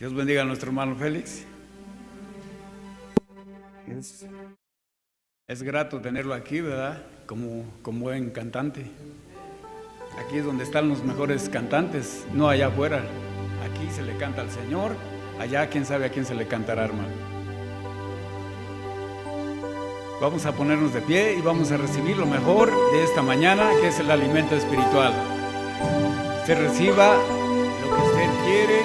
Dios bendiga a nuestro hermano Félix. Es grato tenerlo aquí, ¿verdad? Como buen cantante. Aquí es donde están los mejores cantantes, no allá afuera. Aquí se le canta al Señor, allá quién sabe a quién se le cantará, hermano. Vamos a ponernos de pie y vamos a recibir lo mejor de esta mañana, que es el alimento espiritual. Usted reciba lo que usted quiere.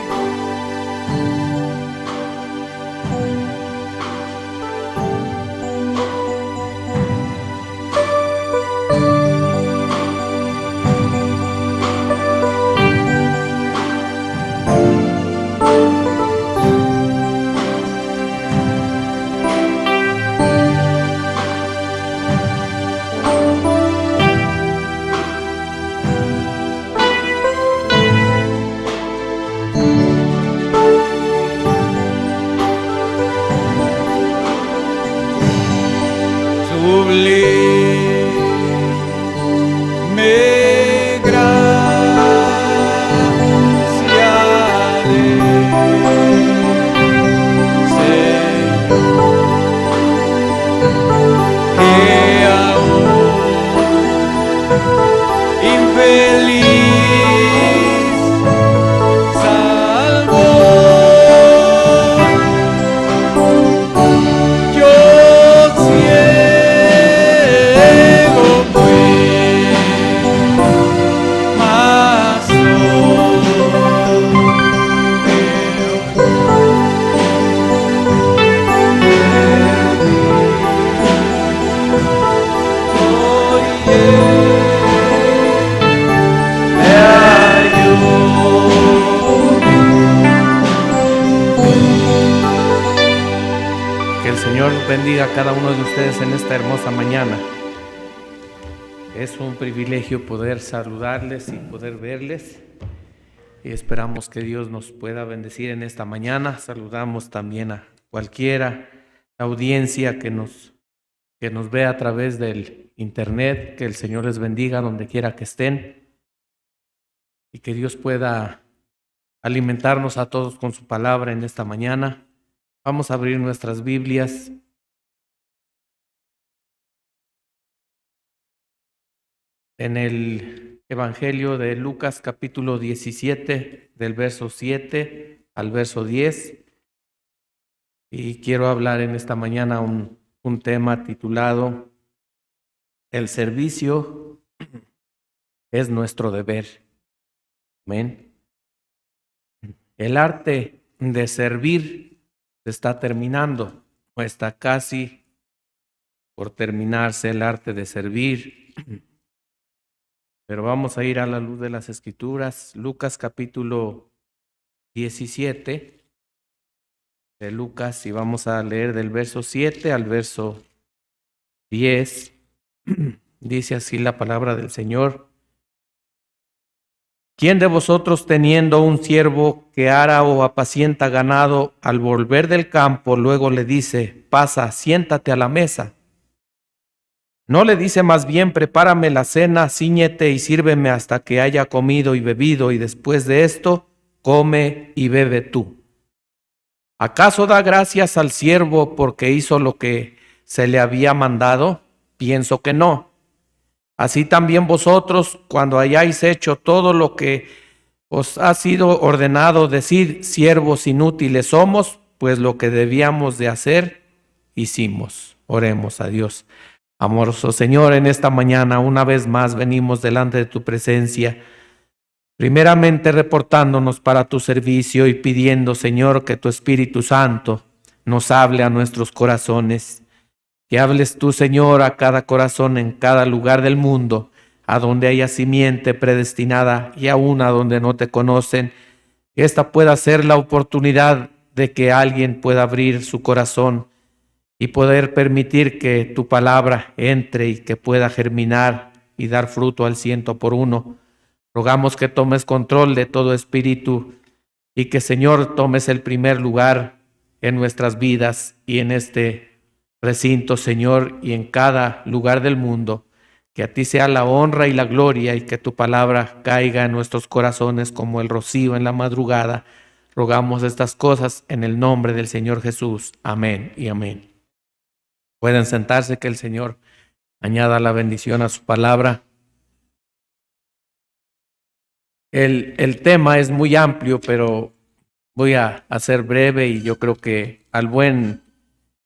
Bendiga a cada uno de ustedes en esta hermosa mañana. Es un privilegio poder saludarles y poder verles, y esperamos que Dios nos pueda bendecir en esta mañana. Saludamos también a cualquiera audiencia que nos ve a través del internet. Que el Señor les bendiga donde quiera que estén y que Dios pueda alimentarnos a todos con su palabra en esta mañana. Vamos a abrir nuestras Biblias en el Evangelio de Lucas, capítulo 17, del verso 7 al verso 10. Y quiero hablar en esta mañana un tema titulado El servicio es nuestro deber. Amén. El arte de servir se está terminando, o está casi por terminarse el arte de servir. Pero vamos a ir a la luz de las Escrituras. Lucas capítulo 17 de Lucas, y vamos a leer del verso 7 al verso 10. Dice así la palabra del Señor. ¿Quién de vosotros, teniendo un siervo que ara o apacienta ganado, al volver del campo luego le dice: pasa, siéntate a la mesa? ¿No le dice más bien: prepárame la cena, cíñete y sírveme hasta que haya comido y bebido, y después de esto come y bebe tú? ¿Acaso da gracias al siervo porque hizo lo que se le había mandado? Pienso que no. Así también vosotros, cuando hayáis hecho todo lo que os ha sido ordenado, decid: siervos inútiles somos, pues lo que debíamos de hacer, hicimos. Oremos a Dios. Amoroso Señor, en esta mañana una vez más venimos delante de tu presencia, primeramente reportándonos para tu servicio y pidiendo, Señor, que tu Espíritu Santo nos hable a nuestros corazones. Que hables tú, Señor, a cada corazón en cada lugar del mundo, a donde haya simiente predestinada y aún a donde no te conocen. Que esta pueda ser la oportunidad de que alguien pueda abrir su corazón y poder permitir que tu palabra entre y que pueda germinar y dar fruto al 100%. Rogamos que tomes control de todo espíritu y que, Señor, tomes el primer lugar en nuestras vidas y en este recinto, Señor, y en cada lugar del mundo. Que a ti sea la honra y la gloria, y que tu palabra caiga en nuestros corazones como el rocío en la madrugada. Rogamos estas cosas en el nombre del Señor Jesús. Amén y amén. Pueden sentarse, que el Señor añada la bendición a su palabra. El tema es muy amplio, pero voy a ser breve, y yo creo que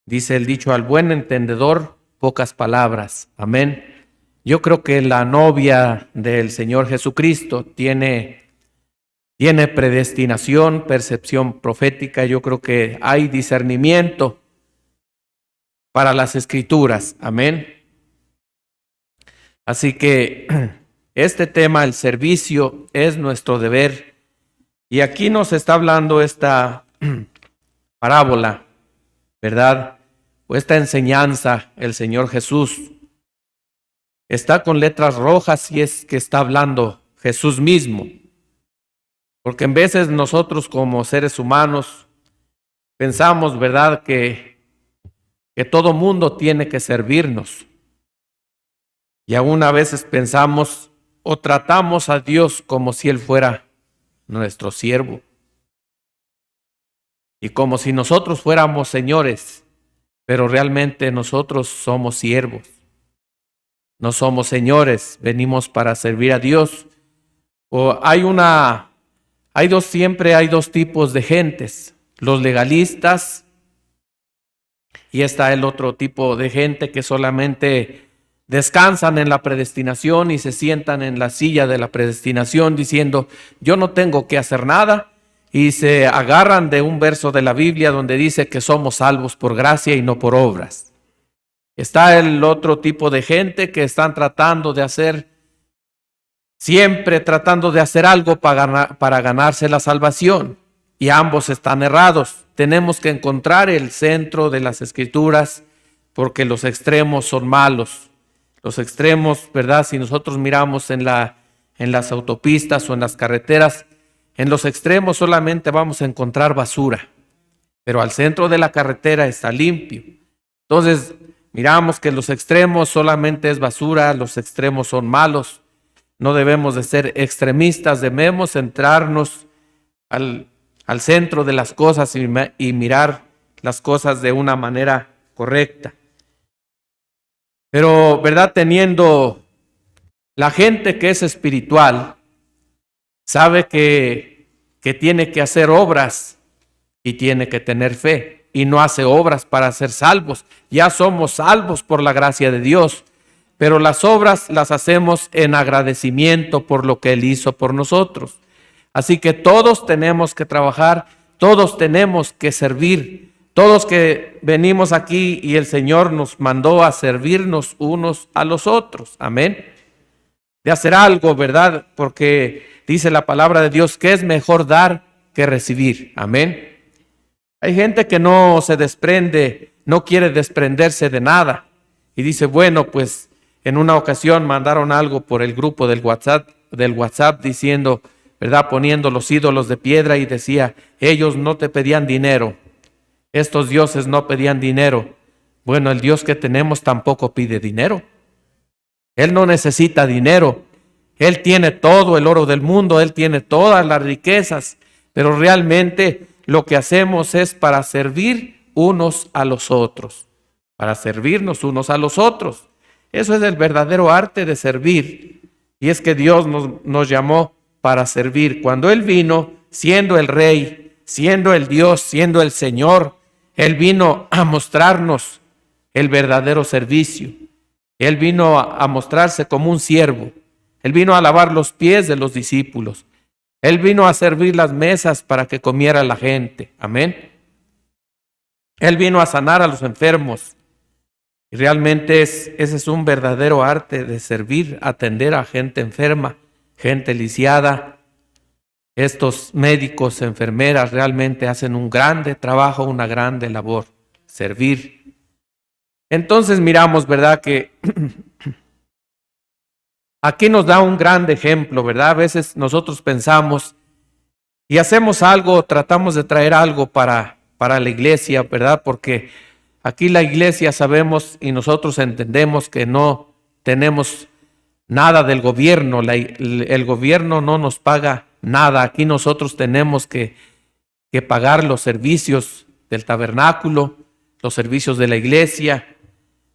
dice el dicho, al buen entendedor, pocas palabras. Amén. Yo creo que la novia del Señor Jesucristo tiene predestinación, percepción profética. Yo creo que hay discernimiento para las Escrituras. Amén. Así que este tema, el servicio, es nuestro deber. Y aquí nos está hablando esta parábola, ¿verdad? O esta enseñanza, el Señor Jesús. Está con letras rojas y es que está hablando Jesús mismo. Porque en veces nosotros como seres humanos pensamos, ¿verdad?, que todo mundo tiene que servirnos. Y aún a veces pensamos o tratamos a Dios como si Él fuera nuestro siervo. Y como si nosotros fuéramos señores, pero realmente nosotros somos siervos. No somos señores, venimos para servir a Dios. Siempre hay dos tipos de gentes, los legalistas, y está el otro tipo de gente que solamente descansan en la predestinación y se sientan en la silla de la predestinación diciendo, yo no tengo que hacer nada, y se agarran de un verso de la Biblia donde dice que somos salvos por gracia y no por obras. Está el otro tipo de gente que están siempre tratando de hacer algo para ganarse la salvación, y ambos están errados. Tenemos que encontrar el centro de las Escrituras, porque los extremos son malos. Los extremos, ¿verdad? Si nosotros miramos en las autopistas o en las carreteras, en los extremos solamente vamos a encontrar basura, pero al centro de la carretera está limpio. Entonces, miramos que los extremos solamente es basura, los extremos son malos. No debemos de ser extremistas, debemos centrarnos al centro de las cosas y mirar las cosas de una manera correcta. Pero, ¿verdad? Teniendo la gente que es espiritual, sabe que tiene que hacer obras y tiene que tener fe. Y no hace obras para ser salvos. Ya somos salvos por la gracia de Dios. Pero las obras las hacemos en agradecimiento por lo que Él hizo por nosotros. Así que todos tenemos que trabajar, todos tenemos que servir. Todos que venimos aquí y el Señor nos mandó a servirnos unos a los otros. Amén. De hacer algo, ¿verdad? Porque dice la palabra de Dios que es mejor dar que recibir. Amén. Hay gente que no se desprende, no quiere desprenderse de nada. Y dice, bueno, pues en una ocasión mandaron algo por el grupo del WhatsApp diciendo, ¿verdad? Poniendo los ídolos de piedra, y decía, ellos no te pedían dinero. Estos dioses no pedían dinero. Bueno, el Dios que tenemos tampoco pide dinero. Él no necesita dinero. Él tiene todo el oro del mundo, Él tiene todas las riquezas, pero realmente lo que hacemos es para servir unos a los otros, para servirnos unos a los otros. Eso es el verdadero arte de servir, y es que Dios nos llamó para servir. Cuando Él vino, siendo el Rey, siendo el Dios, siendo el Señor, Él vino a mostrarnos el verdadero servicio. Él vino a mostrarse como un siervo. Él vino a lavar los pies de los discípulos. Él vino a servir las mesas para que comiera la gente. Amén. Él vino a sanar a los enfermos. Y realmente ese es un verdadero arte de servir, atender a gente enferma, gente lisiada. Estos médicos, enfermeras realmente hacen un grande trabajo, una grande labor, servir. Entonces miramos, ¿verdad?, que aquí nos da un gran ejemplo, ¿verdad? A veces nosotros pensamos y hacemos algo, tratamos de traer algo para la iglesia, ¿verdad? Porque aquí la iglesia sabemos y nosotros entendemos que no tenemos nada del gobierno. El gobierno no nos paga nada. Aquí nosotros tenemos que que pagar los servicios del tabernáculo, los servicios de la iglesia.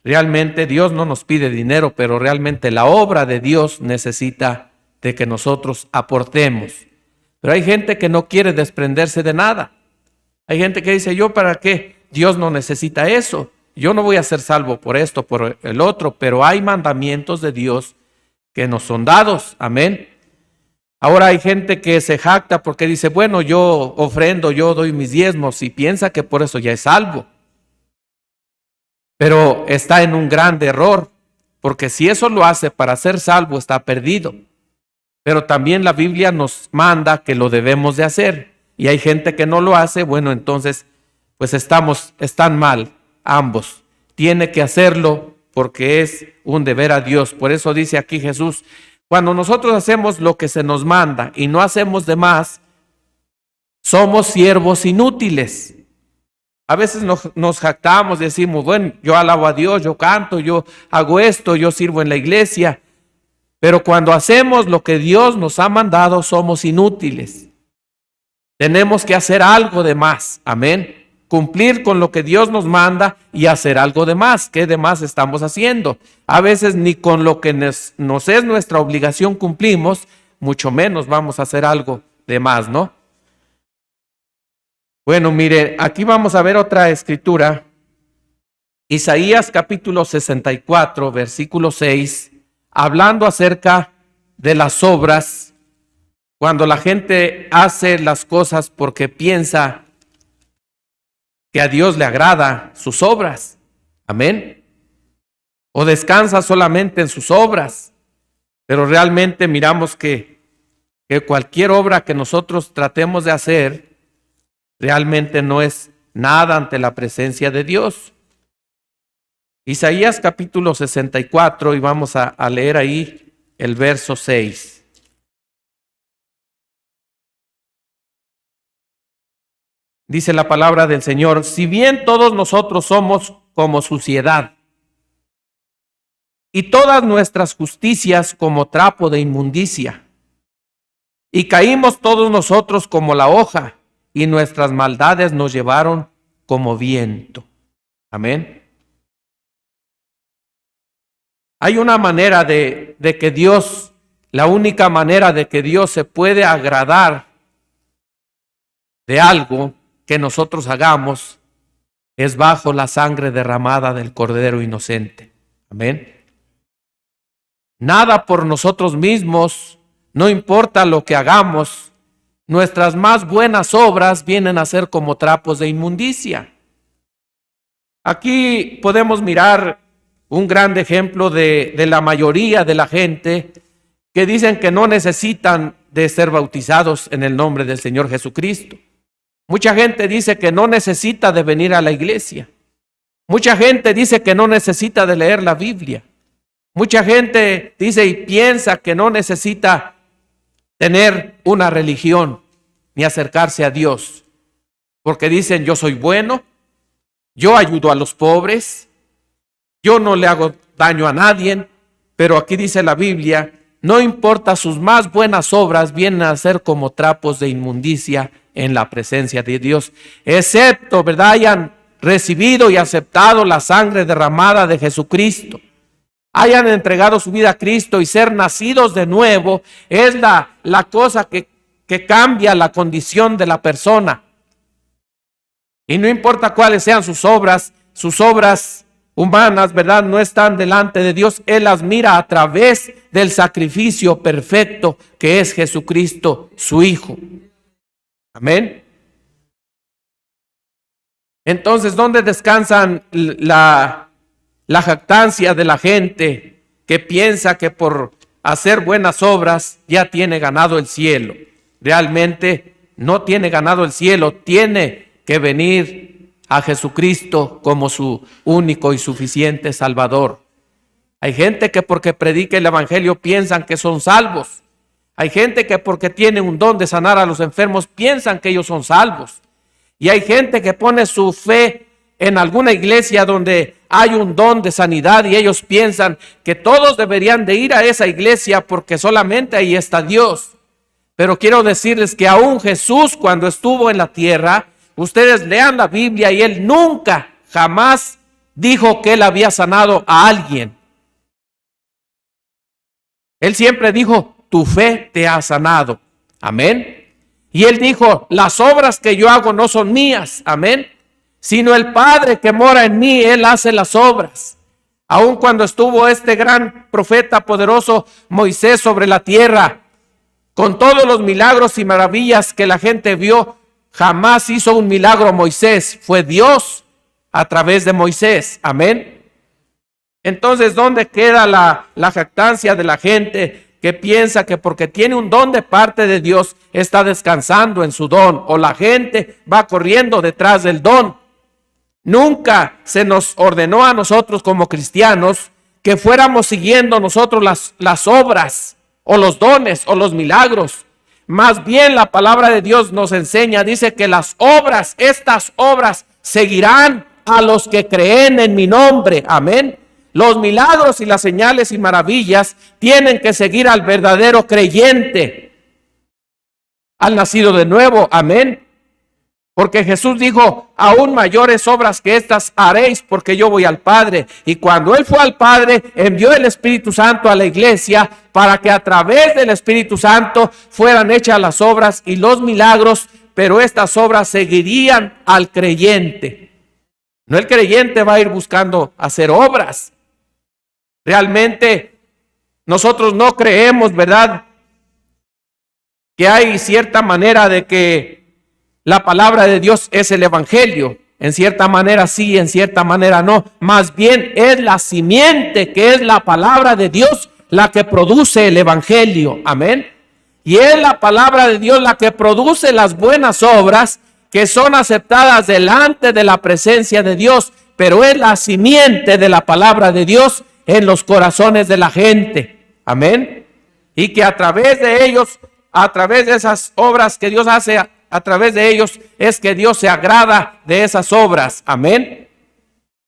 Realmente Dios no nos pide dinero, pero realmente la obra de Dios necesita de que nosotros aportemos. Pero hay gente que no quiere desprenderse de nada. Hay gente que dice, ¿yo para qué? Dios no necesita eso. Yo no voy a ser salvo por esto, por el otro, pero hay mandamientos de Dios que nos son dados. Amén. Ahora hay gente que se jacta porque dice, bueno, yo ofrendo, yo doy mis diezmos y piensa que por eso ya es salvo. Pero está en un gran error, porque si eso lo hace para ser salvo, está perdido. Pero también la Biblia nos manda que lo debemos de hacer. Y hay gente que no lo hace, bueno, entonces pues están mal ambos. Tiene que hacerlo porque es un deber a Dios. Por eso dice aquí Jesús, cuando nosotros hacemos lo que se nos manda y no hacemos de más, somos siervos inútiles. A veces nos jactamos, decimos, bueno, yo alabo a Dios, yo canto, yo hago esto, yo sirvo en la iglesia. Pero cuando hacemos lo que Dios nos ha mandado, somos inútiles. Tenemos que hacer algo de más, amén. Cumplir con lo que Dios nos manda y hacer algo de más. ¿Qué de más estamos haciendo? A veces ni con lo que nos es nuestra obligación cumplimos, mucho menos vamos a hacer algo de más, ¿no? Bueno, mire, aquí vamos a ver otra escritura. Isaías capítulo 64, versículo 6, hablando acerca de las obras, cuando la gente hace las cosas porque piensa que a Dios le agrada sus obras. Amén. O descansa solamente en sus obras. Pero realmente miramos que cualquier obra que nosotros tratemos de hacer realmente no es nada ante la presencia de Dios. Isaías capítulo 64 y vamos a leer ahí el verso 6. Dice la palabra del Señor, si bien todos nosotros somos como suciedad y todas nuestras justicias como trapo de inmundicia, y caímos todos nosotros como la hoja, y nuestras maldades nos llevaron como viento. Amén. Hay una manera de que Dios, la única manera de que Dios se puede agradar de algo que nosotros hagamos es bajo la sangre derramada del Cordero inocente. Amén. Nada por nosotros mismos, no importa lo que hagamos. Nuestras más buenas obras vienen a ser como trapos de inmundicia. Aquí podemos mirar un gran ejemplo de la mayoría de la gente que dicen que no necesitan de ser bautizados en el nombre del Señor Jesucristo. Mucha gente dice que no necesita de venir a la iglesia. Mucha gente dice que no necesita de leer la Biblia. Mucha gente dice y piensa que no necesita tener una religión ni acercarse a Dios, porque dicen yo soy bueno, yo ayudo a los pobres, yo no le hago daño a nadie, pero aquí dice la Biblia, no importa sus más buenas obras, vienen a ser como trapos de inmundicia en la presencia de Dios, excepto, ¿verdad?, hayan recibido y aceptado la sangre derramada de Jesucristo. Hayan entregado su vida a Cristo y ser nacidos de nuevo es la cosa que cambia la condición de la persona. Y no importa cuáles sean sus obras humanas, ¿verdad?, no están delante de Dios. Él las mira a través del sacrificio perfecto que es Jesucristo, su Hijo. Amén. Entonces, ¿dónde descansan la jactancia de la gente que piensa que por hacer buenas obras ya tiene ganado el cielo? Realmente no tiene ganado el cielo, tiene que venir a Jesucristo como su único y suficiente Salvador. Hay gente que porque predica el Evangelio piensan que son salvos. Hay gente que porque tiene un don de sanar a los enfermos piensan que ellos son salvos. Y hay gente que pone su fe en alguna iglesia donde hay un don de sanidad y ellos piensan que todos deberían de ir a esa iglesia porque solamente ahí está Dios. Pero quiero decirles que aún Jesús, cuando estuvo en la tierra, ustedes lean la Biblia y Él nunca, jamás dijo que Él había sanado a alguien. Él siempre dijo, tu fe te ha sanado. Amén. Y Él dijo, las obras que yo hago no son mías. Amén. Sino el Padre que mora en mí, Él hace las obras. Aun cuando estuvo este gran profeta poderoso Moisés sobre la tierra, con todos los milagros y maravillas que la gente vio, jamás hizo un milagro Moisés. Fue Dios a través de Moisés. Amén. Entonces, ¿dónde queda la jactancia de la gente que piensa que porque tiene un don de parte de Dios está descansando en su don? O la gente va corriendo detrás del don. Nunca se nos ordenó a nosotros como cristianos que fuéramos siguiendo nosotros las obras o los dones o los milagros. Más bien la palabra de Dios nos enseña, dice que estas obras seguirán a los que creen en mi nombre. Amén. Los milagros y las señales y maravillas tienen que seguir al verdadero creyente, al nacido de nuevo. Amén. Porque Jesús dijo, aún mayores obras que estas haréis porque yo voy al Padre. Y cuando Él fue al Padre, envió el Espíritu Santo a la iglesia para que a través del Espíritu Santo fueran hechas las obras y los milagros, pero estas obras seguirían al creyente. No el creyente va a ir buscando hacer obras. Realmente nosotros no creemos, ¿verdad?, que hay cierta manera de que la palabra de Dios es el evangelio. En cierta manera sí, en cierta manera no. Más bien es la simiente que es la palabra de Dios la que produce el evangelio. Amén. Y es la palabra de Dios la que produce las buenas obras que son aceptadas delante de la presencia de Dios. Pero es la simiente de la palabra de Dios en los corazones de la gente. Amén. Y que a través de ellos, a través de esas obras que Dios hace, a través de ellos es que Dios se agrada de esas obras. Amén.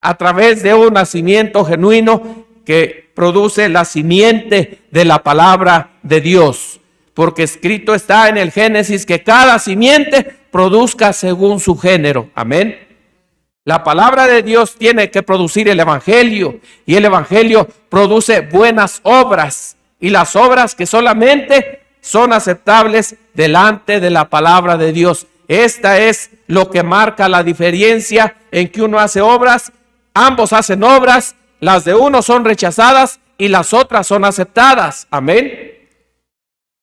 A través de un nacimiento genuino que produce la simiente de la palabra de Dios. Porque escrito está en el Génesis que cada simiente produzca según su género. Amén. La palabra de Dios tiene que producir el evangelio y el evangelio produce buenas obras y las obras que solamente son aceptables delante de la palabra de Dios. Esta es lo que marca la diferencia en que uno hace obras, ambos hacen obras, las de uno son rechazadas y las otras son aceptadas. Amén.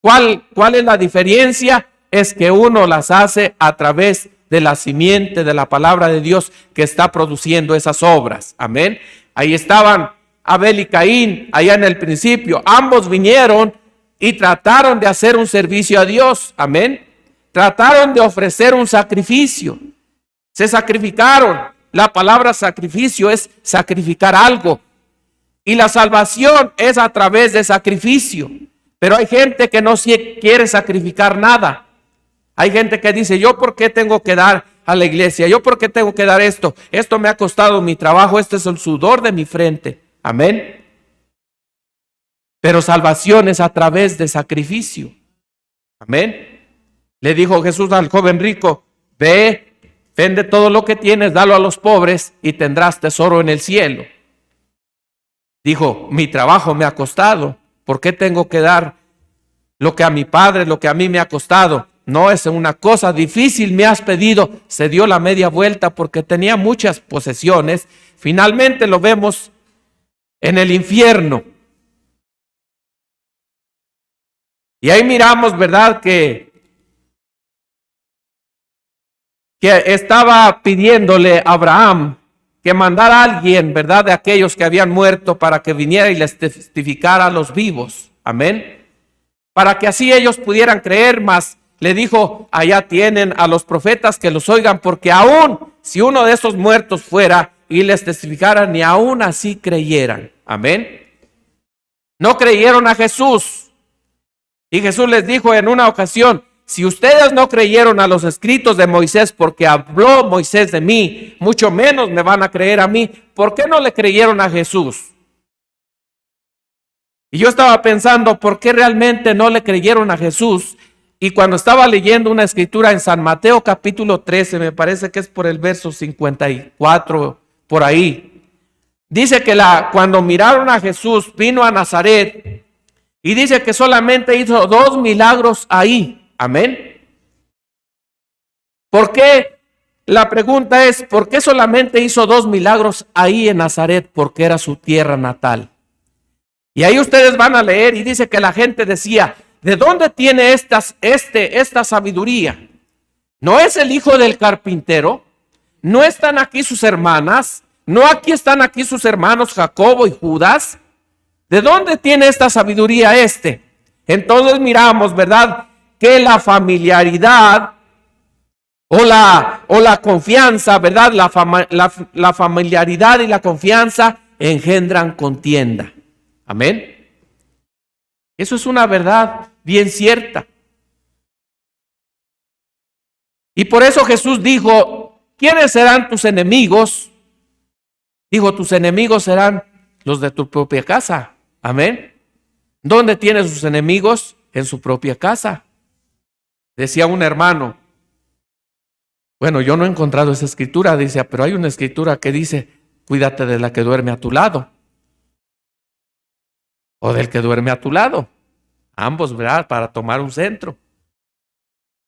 ¿Cuál es la diferencia? Es que uno las hace a través de la simiente de la palabra de Dios que está produciendo esas obras. Amén. Ahí estaban Abel y Caín, allá en el principio. Ambos vinieron y trataron de hacer un servicio a Dios. Amén. Trataron de ofrecer un sacrificio. Se sacrificaron. La palabra sacrificio es sacrificar algo. Y la salvación es a través de sacrificio. Pero hay gente que no quiere sacrificar nada. Hay gente que dice, ¿yo por qué tengo que dar a la iglesia? ¿Yo por qué tengo que dar esto? Esto me ha costado mi trabajo, este es el sudor de mi frente. Amén. Pero salvación es a través de sacrificio. Amén. Le dijo Jesús al joven rico, ve, vende todo lo que tienes, dalo a los pobres y tendrás tesoro en el cielo. Dijo, mi trabajo me ha costado. ¿Por qué tengo que dar lo que a mi padre, lo que a mí me ha costado? No es una cosa difícil, me has pedido. Se dio la media vuelta porque tenía muchas posesiones. Finalmente lo vemos en el infierno. Y ahí miramos, ¿verdad?, que estaba pidiéndole a Abraham que mandara a alguien, ¿verdad?, de aquellos que habían muerto para que viniera y les testificara a los vivos. Amén. Para que así ellos pudieran creer más. Le dijo, allá tienen a los profetas que los oigan, porque aún si uno de esos muertos fuera y les testificara, ni aún así creyeran. Amén. No creyeron a Jesús. Y Jesús les dijo en una ocasión, si ustedes no creyeron a los escritos de Moisés porque habló Moisés de mí, mucho menos me van a creer a mí. ¿Por qué no le creyeron a Jesús? Y yo estaba pensando, ¿por qué realmente no le creyeron a Jesús? Y cuando estaba leyendo una escritura en San Mateo capítulo 13, me parece que es por el verso 54, por ahí, dice que cuando miraron a Jesús, vino a Nazaret y dice que solamente hizo 2 milagros ahí. Amén. ¿Por qué? La pregunta es, ¿por qué solamente hizo 2 milagros ahí en Nazaret? Porque era su tierra natal. Y ahí ustedes van a leer y dice que la gente decía, ¿de dónde tiene esta sabiduría? ¿No es el hijo del carpintero? ¿No están aquí sus hermanas? ¿No están aquí sus hermanos Jacobo y Judas? ¿De dónde tiene esta sabiduría este? Entonces miramos, ¿verdad? Que la familiaridad o la confianza, ¿verdad? La familiaridad y la confianza engendran contienda. Amén. Eso es una verdad bien cierta. Y por eso Jesús dijo, ¿quiénes serán tus enemigos? Dijo, tus enemigos serán los de tu propia casa. Amén. ¿Dónde tiene sus enemigos? En su propia casa. Decía un hermano, bueno, yo no he encontrado esa escritura, dice, pero hay una escritura que dice, cuídate de la que duerme a tu lado. O del que duerme a tu lado. Ambos, ¿verdad? Para tomar un centro.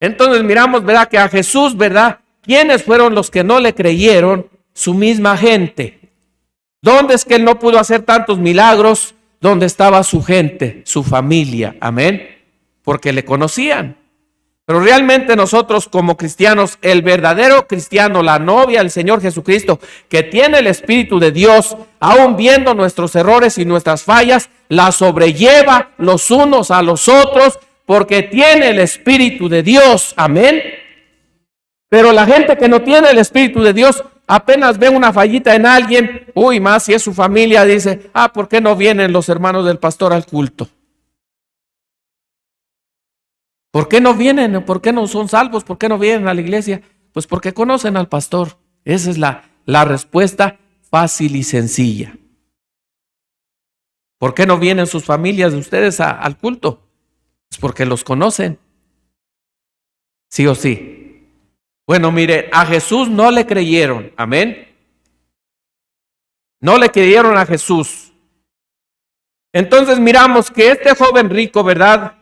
Entonces miramos, ¿verdad? Que a Jesús, ¿verdad? ¿Quiénes fueron los que no le creyeron? Su misma gente. ¿Dónde es que él no pudo hacer tantos milagros? ¿Dónde estaba su gente, su familia? Amén. Porque le conocían. Pero realmente nosotros como cristianos, el verdadero cristiano, la novia del Señor Jesucristo, que tiene el Espíritu de Dios, aún viendo nuestros errores y nuestras fallas, la sobrelleva los unos a los otros, porque tiene el Espíritu de Dios. Amén. Pero la gente que no tiene el Espíritu de Dios, apenas ve una fallita en alguien, más si es su familia, dice, ¿por qué no vienen los hermanos del pastor al culto? ¿Por qué no vienen? ¿Por qué no son salvos? ¿Por qué no vienen a la iglesia? Pues porque conocen al pastor. Esa es la respuesta fácil y sencilla. ¿Por qué no vienen sus familias de ustedes al culto? Pues porque los conocen. Sí o sí. Bueno, mire, a Jesús no le creyeron. Amén. No le creyeron a Jesús. Entonces miramos que este joven rico, ¿verdad?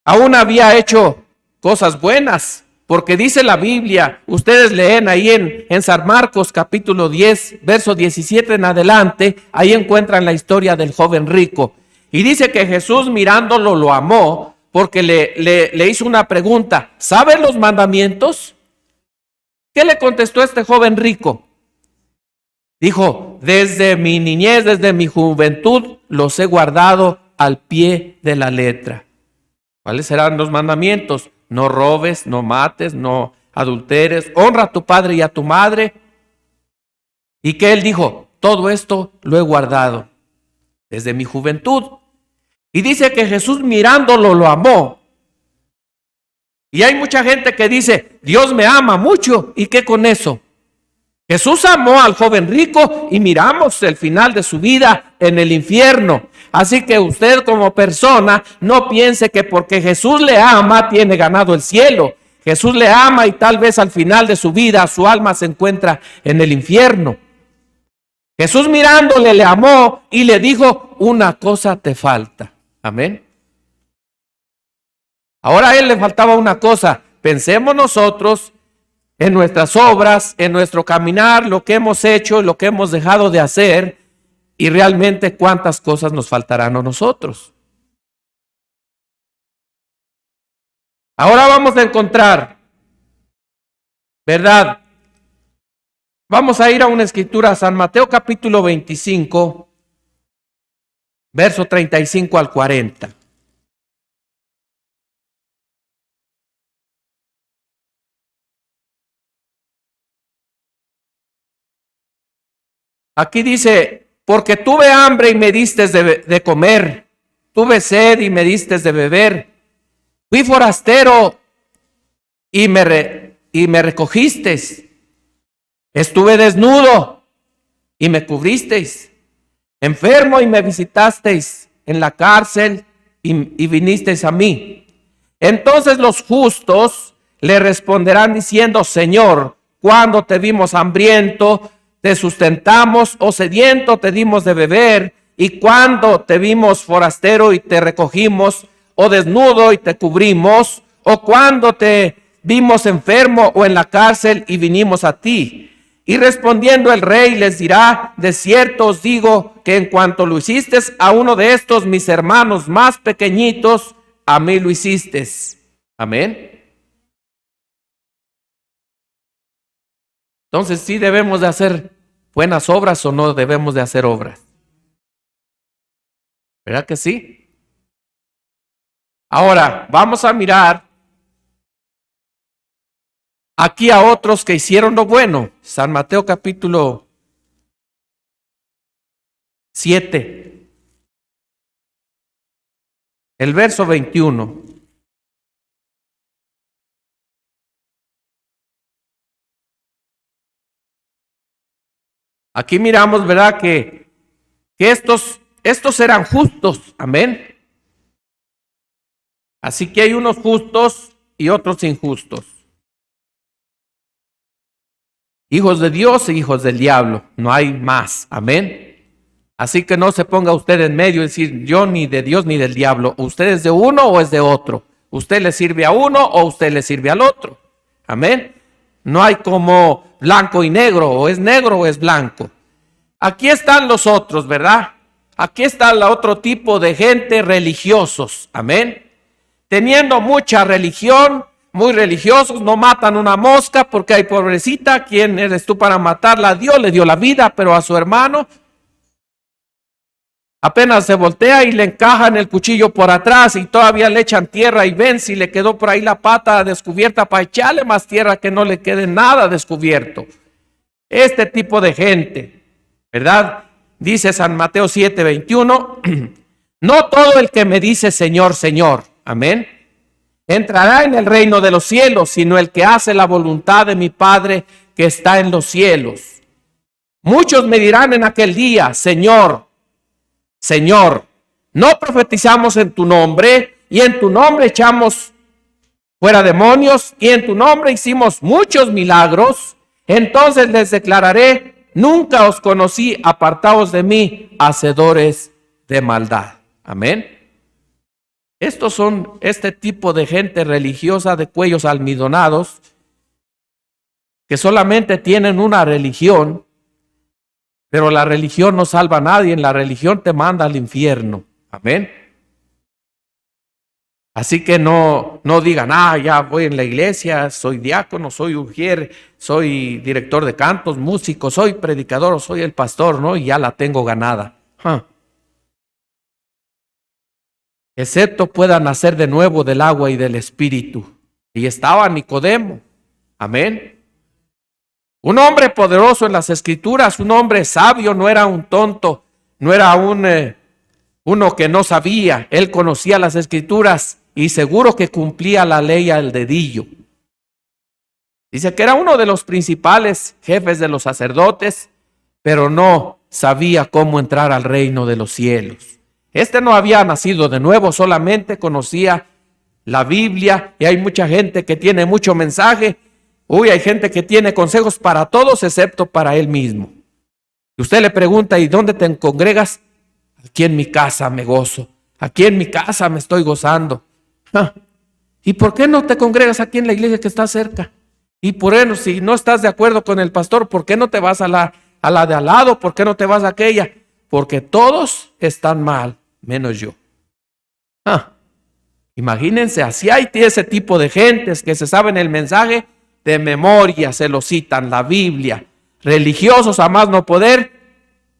Aún había hecho cosas buenas, porque dice la Biblia, ustedes leen ahí en San Marcos capítulo 10, verso 17 en adelante, ahí encuentran la historia del joven rico. Y dice que Jesús mirándolo lo amó, porque le hizo una pregunta, ¿saben los mandamientos? ¿Qué le contestó este joven rico? Dijo, desde mi niñez, desde mi juventud, los he guardado al pie de la letra. ¿Cuáles serán los mandamientos? No robes, no mates, no adulteres, honra a tu padre y a tu madre. Y que él dijo, todo esto lo he guardado desde mi juventud. Y dice que Jesús mirándolo lo amó. Y hay mucha gente que dice, Dios me ama mucho. ¿Y qué con eso? Jesús amó al joven rico y miramos el final de su vida en el infierno. Así que usted como persona no piense que porque Jesús le ama tiene ganado el cielo. Jesús le ama y tal vez al final de su vida su alma se encuentra en el infierno. Jesús mirándole le amó y le dijo, una cosa te falta. Amén. Ahora a él le faltaba una cosa. Pensemos nosotros en nuestras obras, en nuestro caminar, lo que hemos hecho, lo que hemos dejado de hacer y realmente cuántas cosas nos faltarán a nosotros. Ahora vamos a encontrar, ¿verdad? Vamos a ir a una escritura, San Mateo capítulo 25, verso 35 al 40. Aquí dice, porque tuve hambre y me diste de comer, tuve sed y me diste de beber, fui forastero y me recogisteis, estuve desnudo y me cubristeis, enfermo y me visitasteis, en la cárcel y vinisteis a mí. Entonces los justos le responderán diciendo: Señor, ¿cuándo te vimos hambriento, te sustentamos, o sediento, te dimos de beber? ¿Y cuándo te vimos forastero y te recogimos, o desnudo y te cubrimos? ¿O cuándo te vimos enfermo o en la cárcel y vinimos a ti? Y respondiendo el rey les dirá: de cierto os digo que en cuanto lo hiciste a uno de estos mis hermanos más pequeñitos, a mí lo hiciste. Amén. Entonces, ¿sí debemos de hacer buenas obras o no debemos de hacer obras? ¿Verdad que sí? Ahora, vamos a mirar aquí a otros que hicieron lo bueno. San Mateo capítulo 7, el verso 21. Aquí miramos, ¿verdad? Que estos eran justos. Amén. Así que hay unos justos y otros injustos. Hijos de Dios e hijos del diablo. No hay más. Amén. Así que no se ponga usted en medio y decir: yo ni de Dios ni del diablo. ¿Usted es de uno o es de otro? ¿Usted le sirve a uno o usted le sirve al otro? Amén. No hay como blanco y negro, o es negro o es blanco. Aquí están los otros, ¿verdad? Aquí está el otro tipo de gente, religiosos. Amén. Teniendo mucha religión, muy religiosos, no matan una mosca porque hay pobrecita. ¿Quién eres tú para matarla? Dios le dio la vida, pero a su hermano apenas se voltea y le encajan el cuchillo por atrás y todavía le echan tierra, y ven si le quedó por ahí la pata descubierta para echarle más tierra que no le quede nada descubierto. Este tipo de gente, ¿verdad? Dice San Mateo 7:21, no todo el que me dice Señor, Señor, amén, entrará en el reino de los cielos, sino el que hace la voluntad de mi Padre que está en los cielos. Muchos me dirán en aquel día: Señor, Señor, ¿no profetizamos en tu nombre? Y en tu nombre echamos fuera demonios, y en tu nombre hicimos muchos milagros. Entonces les declararé: nunca os conocí, apartaos de mí, hacedores de maldad. Amén. Estos son este tipo de gente religiosa de cuellos almidonados, que solamente tienen una religión, pero la religión no salva a nadie, la religión te manda al infierno. Amén. Así que no digan: ya voy en la iglesia, soy diácono, soy ujier, soy director de cantos, músico, soy predicador, soy el pastor, ¿no? Y ya la tengo ganada. Excepto pueda nacer de nuevo del agua y del espíritu. Y estaba Nicodemo. Amén. Un hombre poderoso en las escrituras, un hombre sabio, no era un tonto, no era uno que no sabía. Él conocía las escrituras y seguro que cumplía la ley al dedillo. Dice que era uno de los principales jefes de los sacerdotes, pero no sabía cómo entrar al reino de los cielos. Este no había nacido de nuevo, solamente conocía la Biblia, y hay mucha gente que tiene mucho mensaje. Hay gente que tiene consejos para todos excepto para él mismo. Y usted le pregunta: ¿y dónde te congregas? Aquí en mi casa me gozo. Aquí en mi casa me estoy gozando. ¿Y por qué no te congregas aquí en la iglesia que está cerca? Y por eso, si no estás de acuerdo con el pastor, ¿por qué no te vas a la de al lado? ¿Por qué no te vas a aquella? Porque todos están mal, menos yo. Imagínense, así hay ese tipo de gentes que se saben el mensaje de memoria, se lo citan, la Biblia, religiosos a más no poder,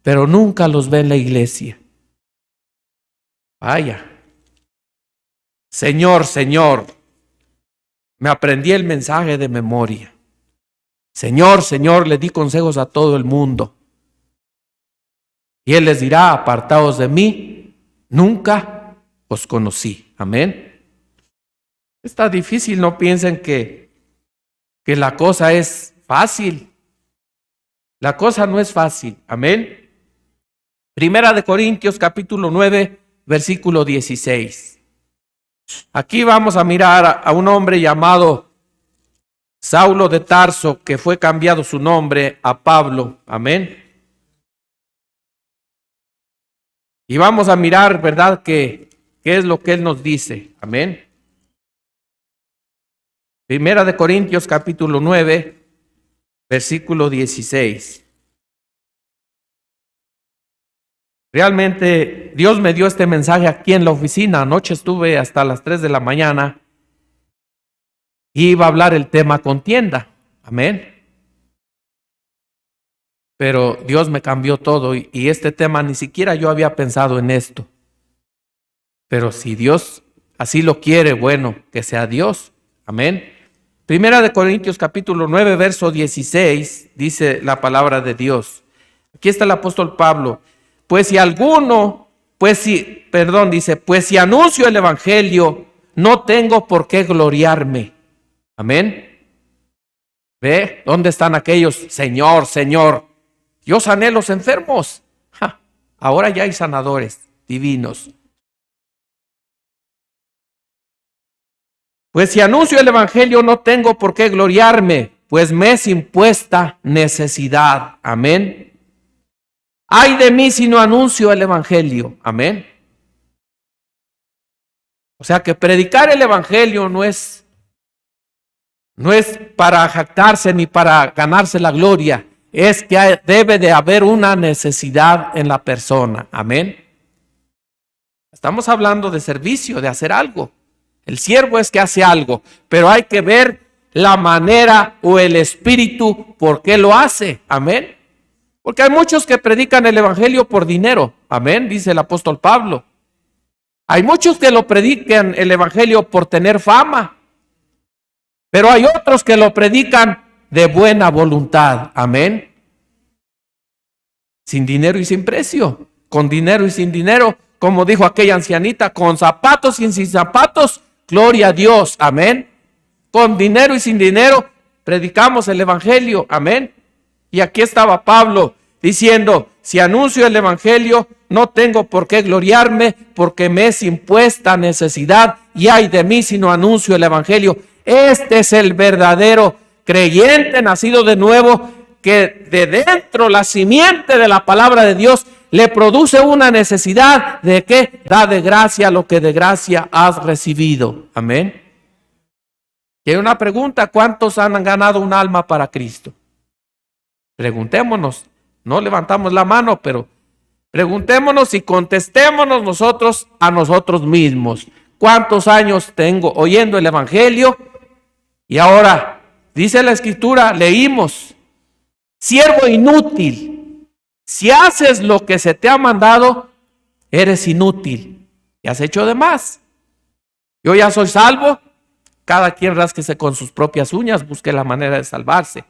pero nunca los ve en la iglesia. Vaya. Señor, Señor, me aprendí el mensaje de memoria. Señor, Señor, le di consejos a todo el mundo. Y Él les dirá: apartaos de mí, nunca os conocí. Amén. Está difícil, no piensen que la cosa es fácil. La cosa no es fácil. Amén. Primera de Corintios capítulo 9, versículo 16. Aquí vamos a mirar a un hombre llamado Saulo de Tarso, que fue cambiado su nombre a Pablo. Amén. Y vamos a mirar, ¿verdad?, qué es lo que él nos dice. Amén. Primera de Corintios capítulo 9, versículo 16. Realmente Dios me dio este mensaje aquí en la oficina. Anoche estuve hasta las 3 de la mañana y iba a hablar el tema contienda. Amén. Pero Dios me cambió todo y este tema ni siquiera yo había pensado en esto. Pero si Dios así lo quiere, bueno, que sea Dios. Amén. Primera de Corintios capítulo 9, verso 16, dice la palabra de Dios. Aquí está el apóstol Pablo. Pues si anuncio el evangelio, no tengo por qué gloriarme. Amén. ¿Ve? ¿Dónde están aquellos? Señor, Señor, yo sané los enfermos. Ahora ya hay sanadores divinos. Pues si anuncio el evangelio, no tengo por qué gloriarme, pues me es impuesta necesidad. Amén. Ay de mí si no anuncio el evangelio. Amén. O sea que predicar el evangelio no es para jactarse ni para ganarse la gloria. Es que debe de haber una necesidad en la persona. Amén. Estamos hablando de servicio, de hacer algo. El siervo es que hace algo, pero hay que ver la manera o el espíritu por qué lo hace. Amén. Porque hay muchos que predican el evangelio por dinero. Amén, dice el apóstol Pablo. Hay muchos que lo predican el evangelio por tener fama. Pero hay otros que lo predican de buena voluntad. Amén. Sin dinero y sin precio. Con dinero y sin dinero. Como dijo aquella ancianita, con zapatos y sin zapatos. Gloria a Dios. Amén. Con dinero y sin dinero predicamos el evangelio. Amén. Y aquí estaba Pablo diciendo, si anuncio el evangelio, no tengo por qué gloriarme, porque me es impuesta necesidad, y ay de mí si no anuncio el evangelio. Este es el verdadero creyente nacido de nuevo, que de dentro la simiente de la palabra de Dios le produce una necesidad de que da de gracia lo que de gracia has recibido. Amén. Y hay una pregunta, ¿cuántos han ganado un alma para Cristo? Preguntémonos, no levantamos la mano, pero preguntémonos y contestémonos nosotros a nosotros mismos. ¿Cuántos años tengo oyendo el evangelio? Y ahora, dice la escritura, leímos, siervo inútil, si haces lo que se te ha mandado, eres inútil y has hecho de más. Yo ya soy salvo, cada quien rásquese con sus propias uñas, busque la manera de salvarse.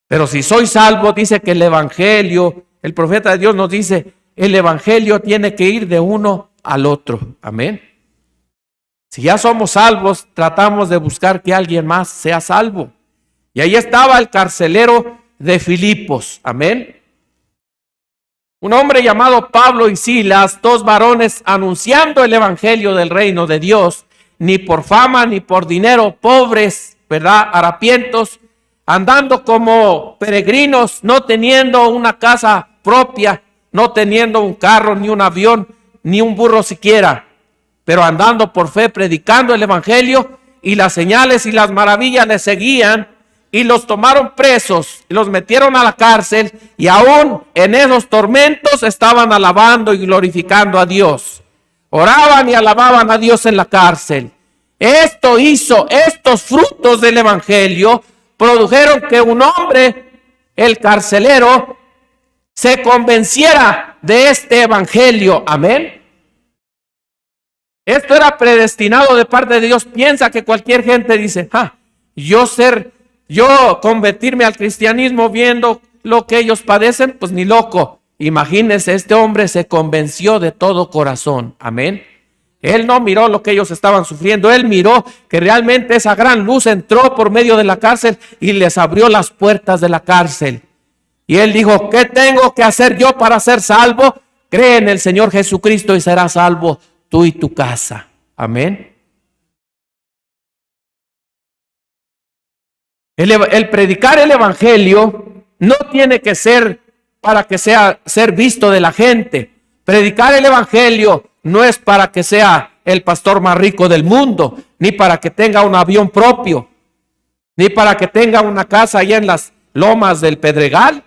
Pero si soy salvo, dice que el evangelio, el profeta de Dios nos dice, el evangelio tiene que ir de uno al otro. Amén. Si ya somos salvos, tratamos de buscar que alguien más sea salvo. Y ahí estaba el carcelero de Filipos. Amén. Un hombre llamado Pablo y Silas, dos varones anunciando el evangelio del reino de Dios, ni por fama ni por dinero, pobres, ¿verdad? Harapientos, andando como peregrinos, no teniendo una casa propia, no teniendo un carro, ni un avión, ni un burro siquiera, pero andando por fe, predicando el evangelio, y las señales y las maravillas les seguían, y los tomaron presos, y los metieron a la cárcel, y aún en esos tormentos estaban alabando y glorificando a Dios. Oraban y alababan a Dios en la cárcel. Estos frutos del evangelio produjeron que un hombre, el carcelero, se convenciera de este evangelio. Amén. Esto era predestinado de parte de Dios. Piensa que cualquier gente dice, yo convertirme al cristianismo viendo lo que ellos padecen, pues ni loco. Imagínense, este hombre se convenció de todo corazón. Amén. Él no miró lo que ellos estaban sufriendo, él miró que realmente esa gran luz entró por medio de la cárcel y les abrió las puertas de la cárcel. Y él dijo, ¿qué tengo que hacer yo para ser salvo? Cree en el Señor Jesucristo y serás salvo tú y tu casa. Amén. El predicar el evangelio no tiene que ser para que sea ser visto de la gente. Predicar el evangelio no es para que sea el pastor más rico del mundo, ni para que tenga un avión propio, ni para que tenga una casa allá en las lomas del Pedregal,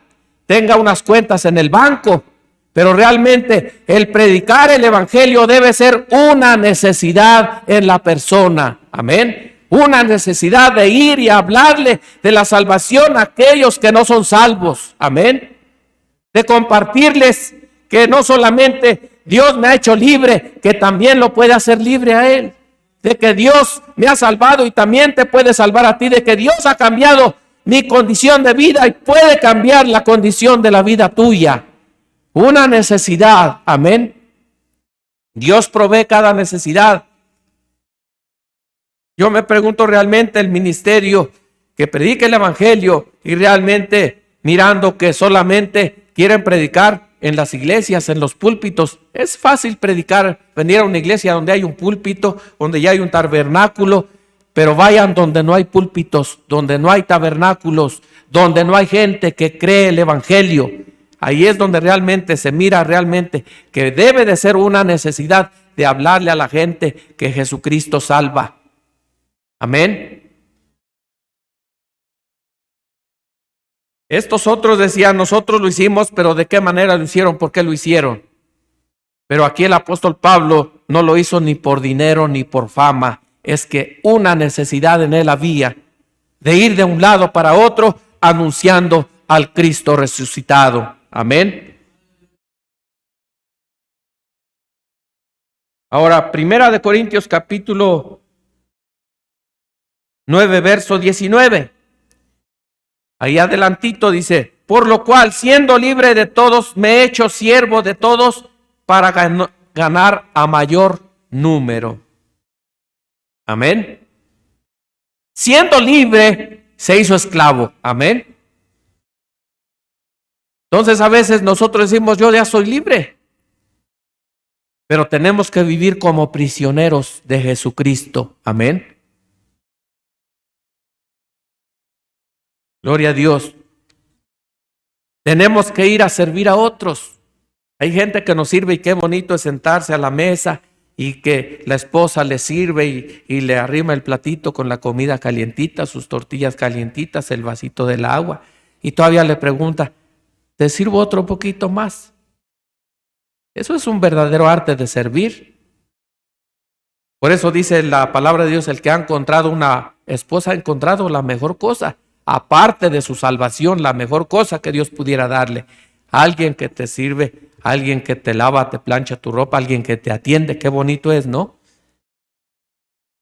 tenga unas cuentas en el banco. Pero realmente el predicar el evangelio debe ser una necesidad en la persona. Amén. Una necesidad de ir y hablarle de la salvación a aquellos que no son salvos. Amén. De compartirles que no solamente Dios me ha hecho libre, que también lo puede hacer libre a él. De que Dios me ha salvado y también te puede salvar a ti. De que Dios ha cambiado mi condición de vida y puede cambiar la condición de la vida tuya. Una necesidad. Amén. Dios provee cada necesidad. Yo me pregunto realmente el ministerio que predique el evangelio y realmente mirando que solamente quieren predicar en las iglesias, en los púlpitos. Es fácil predicar, venir a una iglesia donde hay un púlpito, donde ya hay un tabernáculo, pero vayan donde no hay púlpitos, donde no hay tabernáculos, donde no hay gente que cree el evangelio. Ahí es donde realmente se mira realmente que debe de ser una necesidad de hablarle a la gente que Jesucristo salva. Amén. Estos otros decían, nosotros lo hicimos, pero ¿de qué manera lo hicieron? ¿Por qué lo hicieron? Pero aquí el apóstol Pablo no lo hizo ni por dinero ni por fama. Es que una necesidad en él había de ir de un lado para otro anunciando al Cristo resucitado. Amén. Ahora, Primera de Corintios capítulo 9, verso 19. Ahí adelantito dice, por lo cual, siendo libre de todos, me he hecho siervo de todos para ganar a mayor número. Amén. Siendo libre, se hizo esclavo. Amén. Entonces a veces nosotros decimos, yo ya soy libre. Pero tenemos que vivir como prisioneros de Jesucristo. Amén. Gloria a Dios. Tenemos que ir a servir a otros. Hay gente que nos sirve y qué bonito es sentarse a la mesa y que la esposa le sirve y le arrima el platito con la comida calientita, sus tortillas calientitas, el vasito del agua. Y todavía le pregunta, ¿te sirvo otro poquito más? Eso es un verdadero arte de servir. Por eso dice la palabra de Dios, el que ha encontrado una esposa ha encontrado la mejor cosa. Aparte de su salvación, la mejor cosa que Dios pudiera darle. Alguien que te sirve, alguien que te lava, te plancha tu ropa, alguien que te atiende. Qué bonito es, ¿no?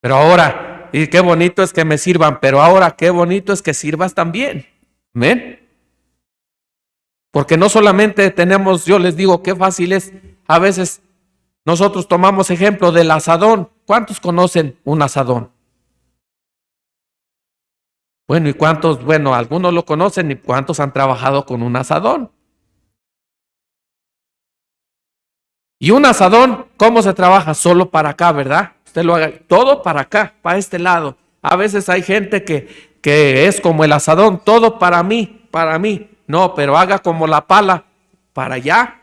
Pero ahora, y qué bonito es que me sirvan, pero ahora qué bonito es que sirvas también. ¿Amén? Porque no solamente tenemos, yo les digo, qué fácil es. A veces nosotros tomamos ejemplo del asadón. ¿Cuántos conocen un asadón? Bueno, ¿y cuántos? Bueno, algunos lo conocen y cuántos han trabajado con un asadón. Y un asadón, ¿cómo se trabaja? Solo para acá, ¿verdad? Usted lo haga todo para acá, para este lado. A veces hay gente que es como el asadón, todo para mí, para mí. No, pero haga como la pala para allá.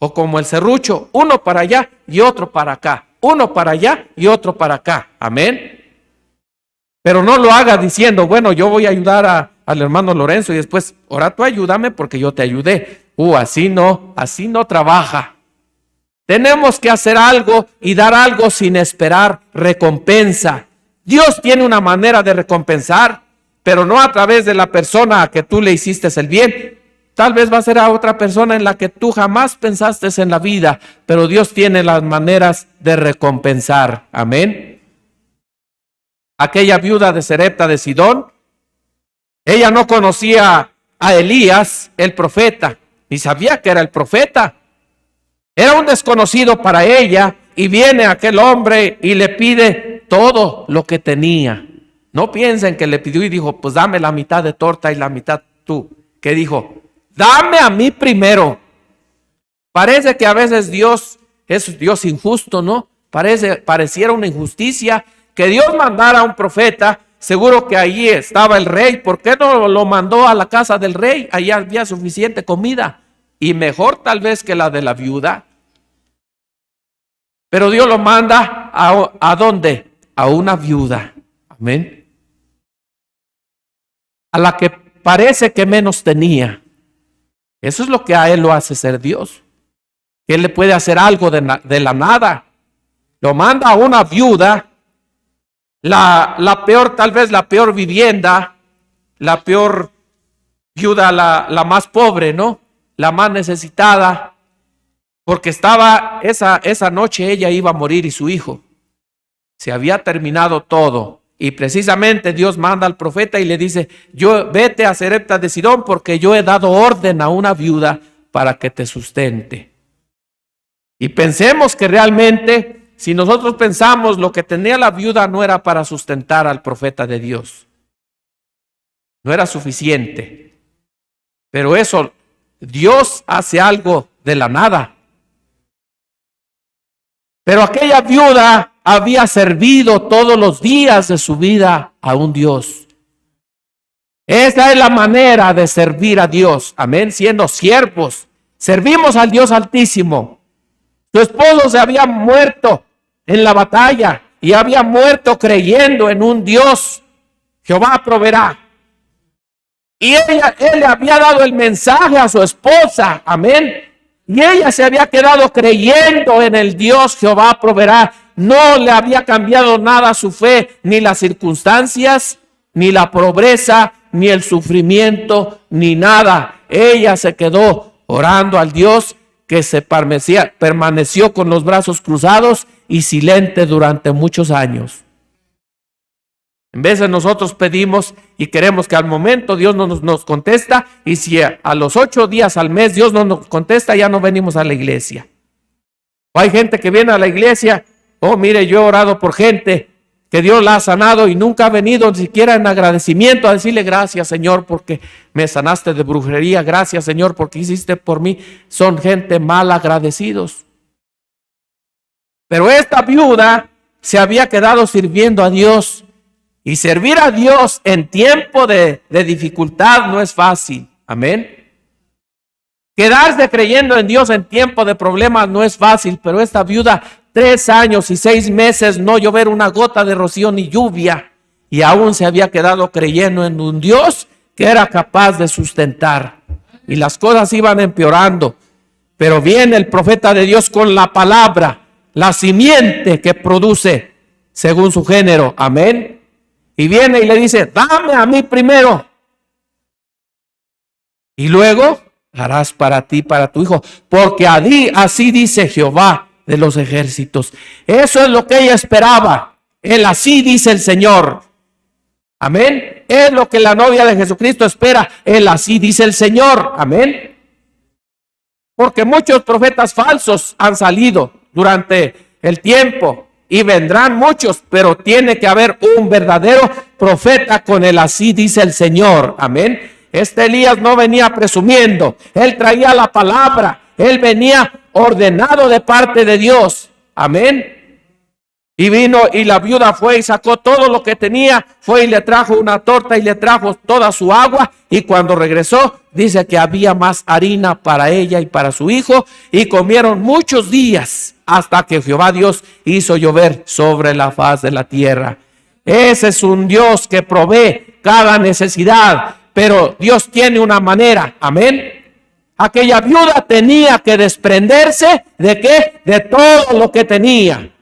O como el serrucho, uno para allá y otro para acá. Uno para allá y otro para acá. Amén. Pero no lo haga diciendo, bueno, yo voy a ayudar al hermano Lorenzo y después, ahora tú ayúdame porque yo te ayudé. Así no trabaja. Tenemos que hacer algo y dar algo sin esperar recompensa. Dios tiene una manera de recompensar, pero no a través de la persona a que tú le hiciste el bien. Tal vez va a ser a otra persona en la que tú jamás pensaste en la vida, pero Dios tiene las maneras de recompensar. Amén. Aquella viuda de Sarepta de Sidón, ella no conocía a Elías, el profeta, ni sabía que era el profeta. Era un desconocido para ella y viene aquel hombre y le pide todo lo que tenía. No piensen que le pidió y dijo, pues dame la mitad de torta y la mitad tú. ¿Qué dijo? Dame a mí primero. Parece que a veces Dios es Dios injusto, ¿no? pareciera una injusticia que Dios mandara a un profeta. Seguro que allí estaba el rey. ¿Por qué no lo mandó a la casa del rey? Allí había suficiente comida y mejor tal vez que la de la viuda. Pero Dios lo manda ¿a dónde? A una viuda. Amén. A la que parece que menos tenía. Eso es lo que a él lo hace ser Dios. Que él le puede hacer algo de la nada. Lo manda a una viuda. La peor, tal vez la peor vivienda, la peor viuda, la más pobre, ¿no? La más necesitada, porque estaba esa noche ella iba a morir y su hijo. Se había terminado todo y precisamente Dios manda al profeta y le dice: vete a Sarepta de Sidón porque yo he dado orden a una viuda para que te sustente. Y pensemos que realmente, si nosotros pensamos, lo que tenía la viuda no era para sustentar al profeta de Dios. No era suficiente. Pero eso, Dios hace algo de la nada. Pero aquella viuda había servido todos los días de su vida a un Dios. Esa es la manera de servir a Dios. Amén, siendo siervos. Servimos al Dios Altísimo. Su esposo se había muerto en la batalla y había muerto creyendo en un Dios. Jehová proveerá. Y él le había dado el mensaje a su esposa. Amén. Y ella se había quedado creyendo en el Dios Jehová proveerá. No le había cambiado nada su fe, ni las circunstancias, ni la pobreza, ni el sufrimiento, ni nada. Ella se quedó orando al Dios que permaneció con los brazos cruzados y silente durante muchos años. En vez de nosotros pedimos y queremos que al momento Dios nos contesta, y si a los 8 días al mes Dios no nos contesta, ya no venimos a la iglesia. O hay gente que viene a la iglesia: oh, mire, yo he orado por gente que Dios la ha sanado y nunca ha venido ni siquiera en agradecimiento a decirle: gracias, Señor, porque me sanaste de brujería, gracias, Señor, porque hiciste por mí. Son gente mal agradecidos. Pero esta viuda se había quedado sirviendo a Dios. Y servir a Dios en tiempo de dificultad no es fácil. Amén. Quedarse creyendo en Dios en tiempo de problemas no es fácil. Pero esta viuda, 3 años y 6 meses, no llover una gota de rocío ni lluvia. Y aún se había quedado creyendo en un Dios que era capaz de sustentar. Y las cosas iban empeorando. Pero viene el profeta de Dios con la palabra, la simiente que produce según su género. Amén. Y viene y le dice: dame a mí primero. Y luego harás para ti, para tu hijo. Porque así dice Jehová de los ejércitos. Eso es lo que ella esperaba. Él así dice el Señor. Amén. Es lo que la novia de Jesucristo espera. Él así dice el Señor. Amén. Porque muchos profetas falsos han salido durante el tiempo. Y vendrán muchos, pero tiene que haber un verdadero profeta con el así dice el Señor. Amén. Este Elías no venía presumiendo. Él traía la palabra. Él venía ordenado de parte de Dios. Amén. Y vino y la viuda fue y sacó todo lo que tenía. Fue y le trajo una torta y le trajo toda su agua. Y cuando regresó, dice que había más harina para ella y para su hijo. Y comieron muchos días hasta que Jehová Dios hizo llover sobre la faz de la tierra. Ese es un Dios que provee cada necesidad. Pero Dios tiene una manera. Amén. Aquella viuda tenía que desprenderse ¿de qué? De todo lo que tenía.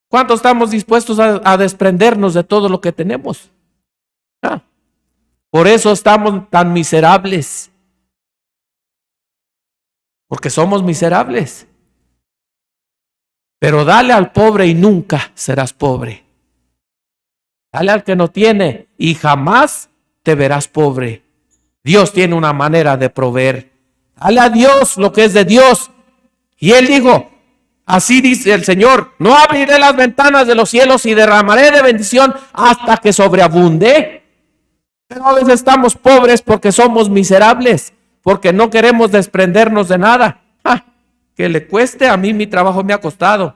¿Cuántos estamos dispuestos a desprendernos de todo lo que tenemos? Por eso estamos tan miserables. Porque somos miserables. Pero dale al pobre y nunca serás pobre. Dale al que no tiene y jamás te verás pobre. Dios tiene una manera de proveer. Dale a Dios lo que es de Dios. Y él dijo: así dice el Señor: no abriré las ventanas de los cielos y derramaré de bendición hasta que sobreabunde. Pero a veces estamos pobres porque somos miserables, porque no queremos desprendernos de nada. Que le cueste, a mí mi trabajo me ha costado.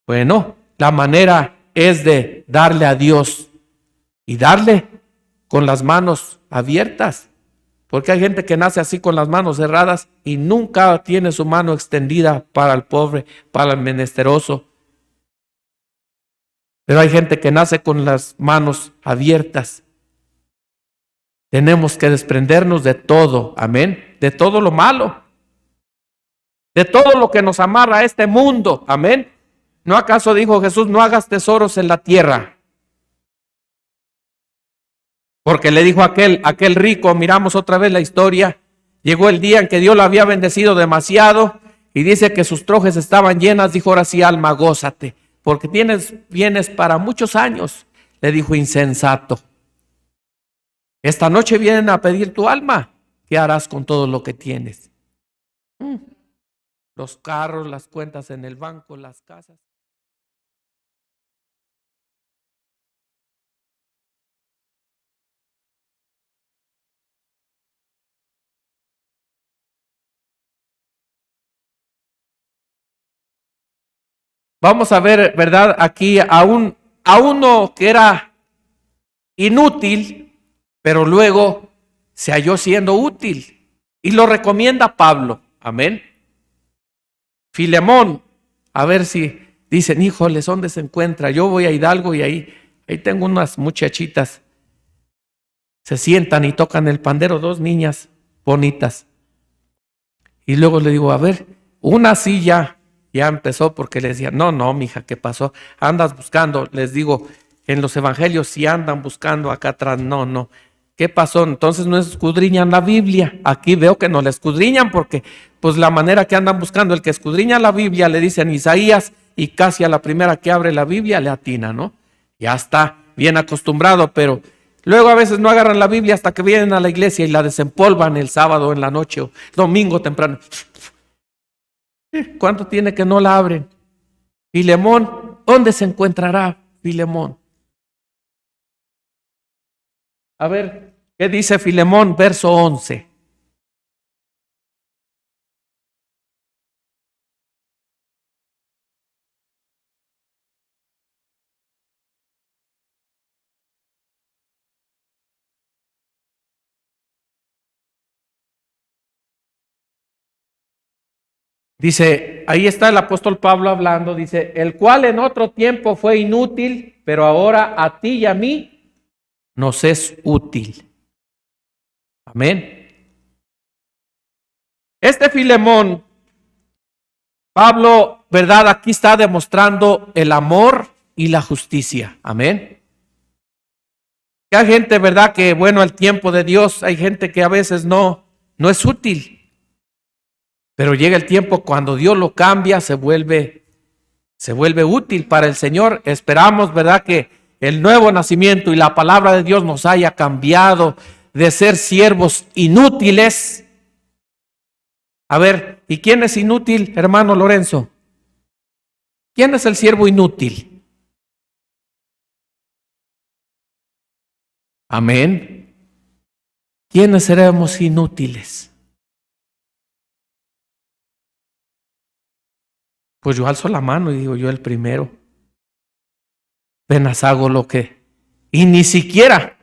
Bueno, la manera es de darle a Dios y darle con las manos abiertas. Porque hay gente que nace así con las manos cerradas y nunca tiene su mano extendida para el pobre, para el menesteroso. Pero hay gente que nace con las manos abiertas. Tenemos que desprendernos de todo, amén, de todo lo malo, de todo lo que nos amarra a este mundo, amén. ¿No acaso dijo Jesús, no hagas tesoros en la tierra? Porque le dijo aquel rico, miramos otra vez la historia, llegó el día en que Dios lo había bendecido demasiado y dice que sus trojes estaban llenas, dijo, ahora sí, alma, gózate, porque tienes bienes para muchos años. Le dijo, insensato, esta noche vienen a pedir tu alma, ¿qué harás con todo lo que tienes? Los carros, las cuentas en el banco, las casas. Vamos a ver, ¿verdad? Aquí a uno que era inútil, pero luego se halló siendo útil. Y lo recomienda Pablo. Amén. Filemón, a ver si dicen, híjoles, ¿dónde se encuentra? Yo voy a Hidalgo y ahí tengo unas muchachitas. Se sientan y tocan el pandero, 2 niñas bonitas. Y luego le digo, a ver, una silla. Ya empezó porque le decía, no, mija, ¿qué pasó? Andas buscando, les digo, en los evangelios si andan buscando acá atrás, no. ¿Qué pasó? Entonces no escudriñan la Biblia. Aquí veo que no la escudriñan porque pues la manera que andan buscando, el que escudriña la Biblia le dicen Isaías y casi a la primera que abre la Biblia le atina, ¿no? Ya está bien acostumbrado, pero luego a veces no agarran la Biblia hasta que vienen a la iglesia y la desempolvan el sábado en la noche o domingo temprano. ¿Cuánto tiene que no la abren? Filemón, ¿dónde se encontrará Filemón? A ver, ¿qué dice Filemón? Verso 11. Dice, ahí está el apóstol Pablo hablando, dice, el cual en otro tiempo fue inútil, pero ahora a ti y a mí nos es útil. Amén. Este Filemón, Pablo, ¿verdad? Aquí está demostrando el amor y la justicia. Amén. Que hay gente, ¿verdad? Que bueno, el tiempo de Dios, hay gente que a veces no es útil. Pero llega el tiempo cuando Dios lo cambia, se vuelve útil para el Señor. Esperamos, ¿verdad? Que el nuevo nacimiento y la palabra de Dios nos haya cambiado de ser siervos inútiles. A ver, ¿y quién es inútil, hermano Lorenzo? ¿Quién es el siervo inútil? Amén. ¿Quiénes seremos inútiles? Pues yo alzo la mano y digo, yo el primero. Apenas hago lo que... Y ni siquiera.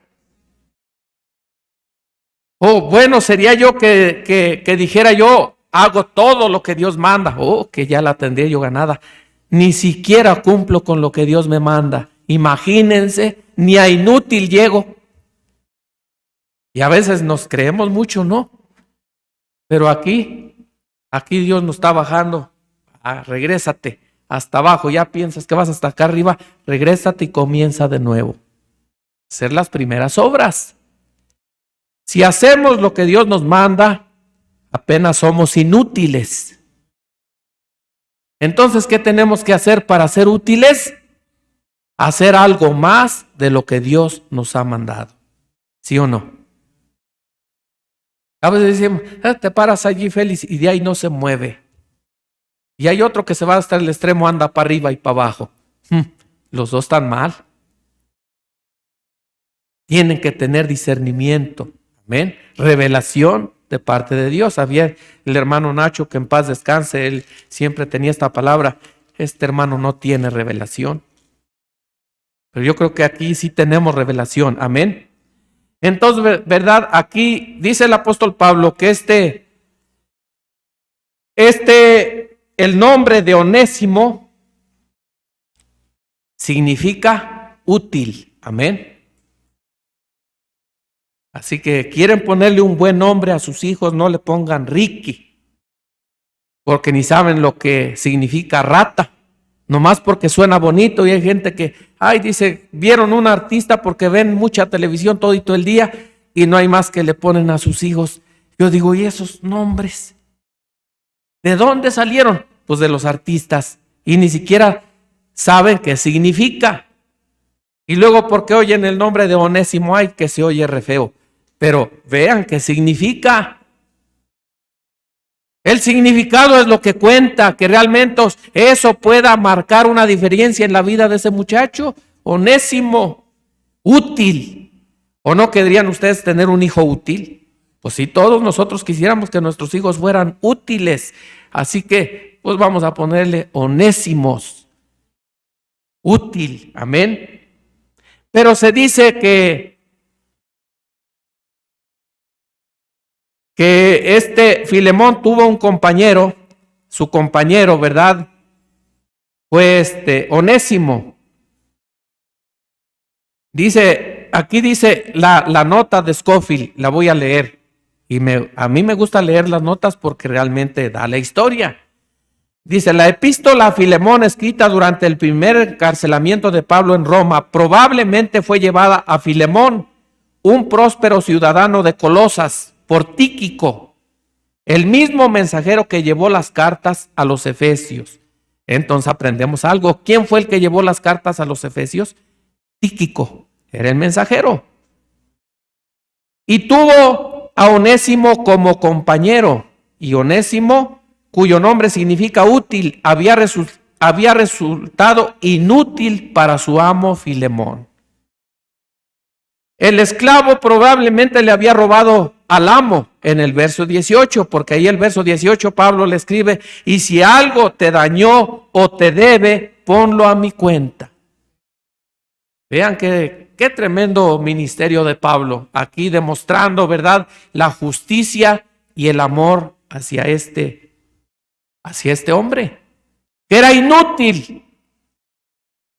Bueno, sería yo que dijera yo, hago todo lo que Dios manda. Que ya la tendría yo ganada. Ni siquiera cumplo con lo que Dios me manda. Imagínense, ni a inútil llego. Y a veces nos creemos mucho, ¿no? Pero aquí Dios nos está bajando. Regrésate hasta abajo, ya piensas que vas hasta acá arriba, regrésate y comienza de nuevo. Hacer las primeras obras. Si hacemos lo que Dios nos manda, apenas somos inútiles. Entonces, ¿qué tenemos que hacer para ser útiles? Hacer algo más de lo que Dios nos ha mandado. ¿Sí o no? A veces decimos, te paras allí feliz y de ahí no se mueve. Y hay otro que se va hasta el extremo, anda para arriba y para abajo. Los dos están mal. Tienen que tener discernimiento. Amén. Revelación de parte de Dios. Había el hermano Nacho, que en paz descanse, él siempre tenía esta palabra. este hermano no tiene revelación. Pero yo creo que aquí sí tenemos revelación, amén. Entonces, ¿verdad? Aquí dice el apóstol Pablo que el nombre de Onésimo significa útil, amén. Así que quieren ponerle un buen nombre a sus hijos, no le pongan Ricky, porque ni saben lo que significa rata, nomás porque suena bonito. Y hay gente que, dice, vieron un artista porque ven mucha televisión todo el día y no hay más que le ponen a sus hijos. Yo digo, ¿y esos nombres? ¿De dónde salieron? Pues de los artistas, y ni siquiera saben qué significa. Y luego porque oyen el nombre de Onésimo, que se oye re feo, pero vean qué significa. El significado es lo que cuenta, que realmente eso pueda marcar una diferencia en la vida de ese muchacho. Onésimo, útil. ¿O no querrían ustedes tener un hijo útil? Pues sí, todos nosotros quisiéramos que nuestros hijos fueran útiles. Así que, pues vamos a ponerle Onésimos. Útil, amén. Pero se dice que Filemón tuvo un compañero, su compañero, ¿verdad? Fue Onésimo. Aquí dice la nota de Scofield, la voy a leer. Y a mí me gusta leer las notas porque realmente da la historia. Dice, la epístola a Filemón, escrita durante el primer encarcelamiento de Pablo en Roma, probablemente fue llevada a Filemón, un próspero ciudadano de Colosas, por Tíquico, el mismo mensajero que llevó las cartas a los efesios. Entonces aprendemos algo. ¿Quién fue el que llevó las cartas a los efesios? Tíquico, era el mensajero. Y tuvo a Onésimo como compañero. Y Onésimo, cuyo nombre significa útil, había resultado inútil para su amo Filemón. El esclavo probablemente le había robado al amo en el verso 18, porque ahí el verso 18 Pablo le escribe, y si algo te dañó o te debe, ponlo a mi cuenta. Vean qué tremendo ministerio de Pablo, aquí demostrando, ¿verdad?, la justicia y el amor hacia este hombre, que era inútil.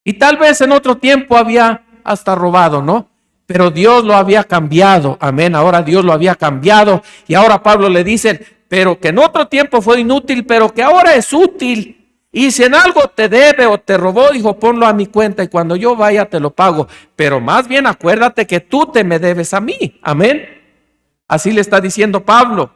Y tal vez en otro tiempo había hasta robado, ¿no? Pero Dios lo había cambiado, amén. Ahora Dios lo había cambiado y ahora Pablo le dice, pero que en otro tiempo fue inútil, pero que ahora es útil. Y si en algo te debe o te robó, dijo, ponlo a mi cuenta y cuando yo vaya te lo pago. Pero más bien acuérdate que tú te me debes a mí, amén. Así le está diciendo Pablo.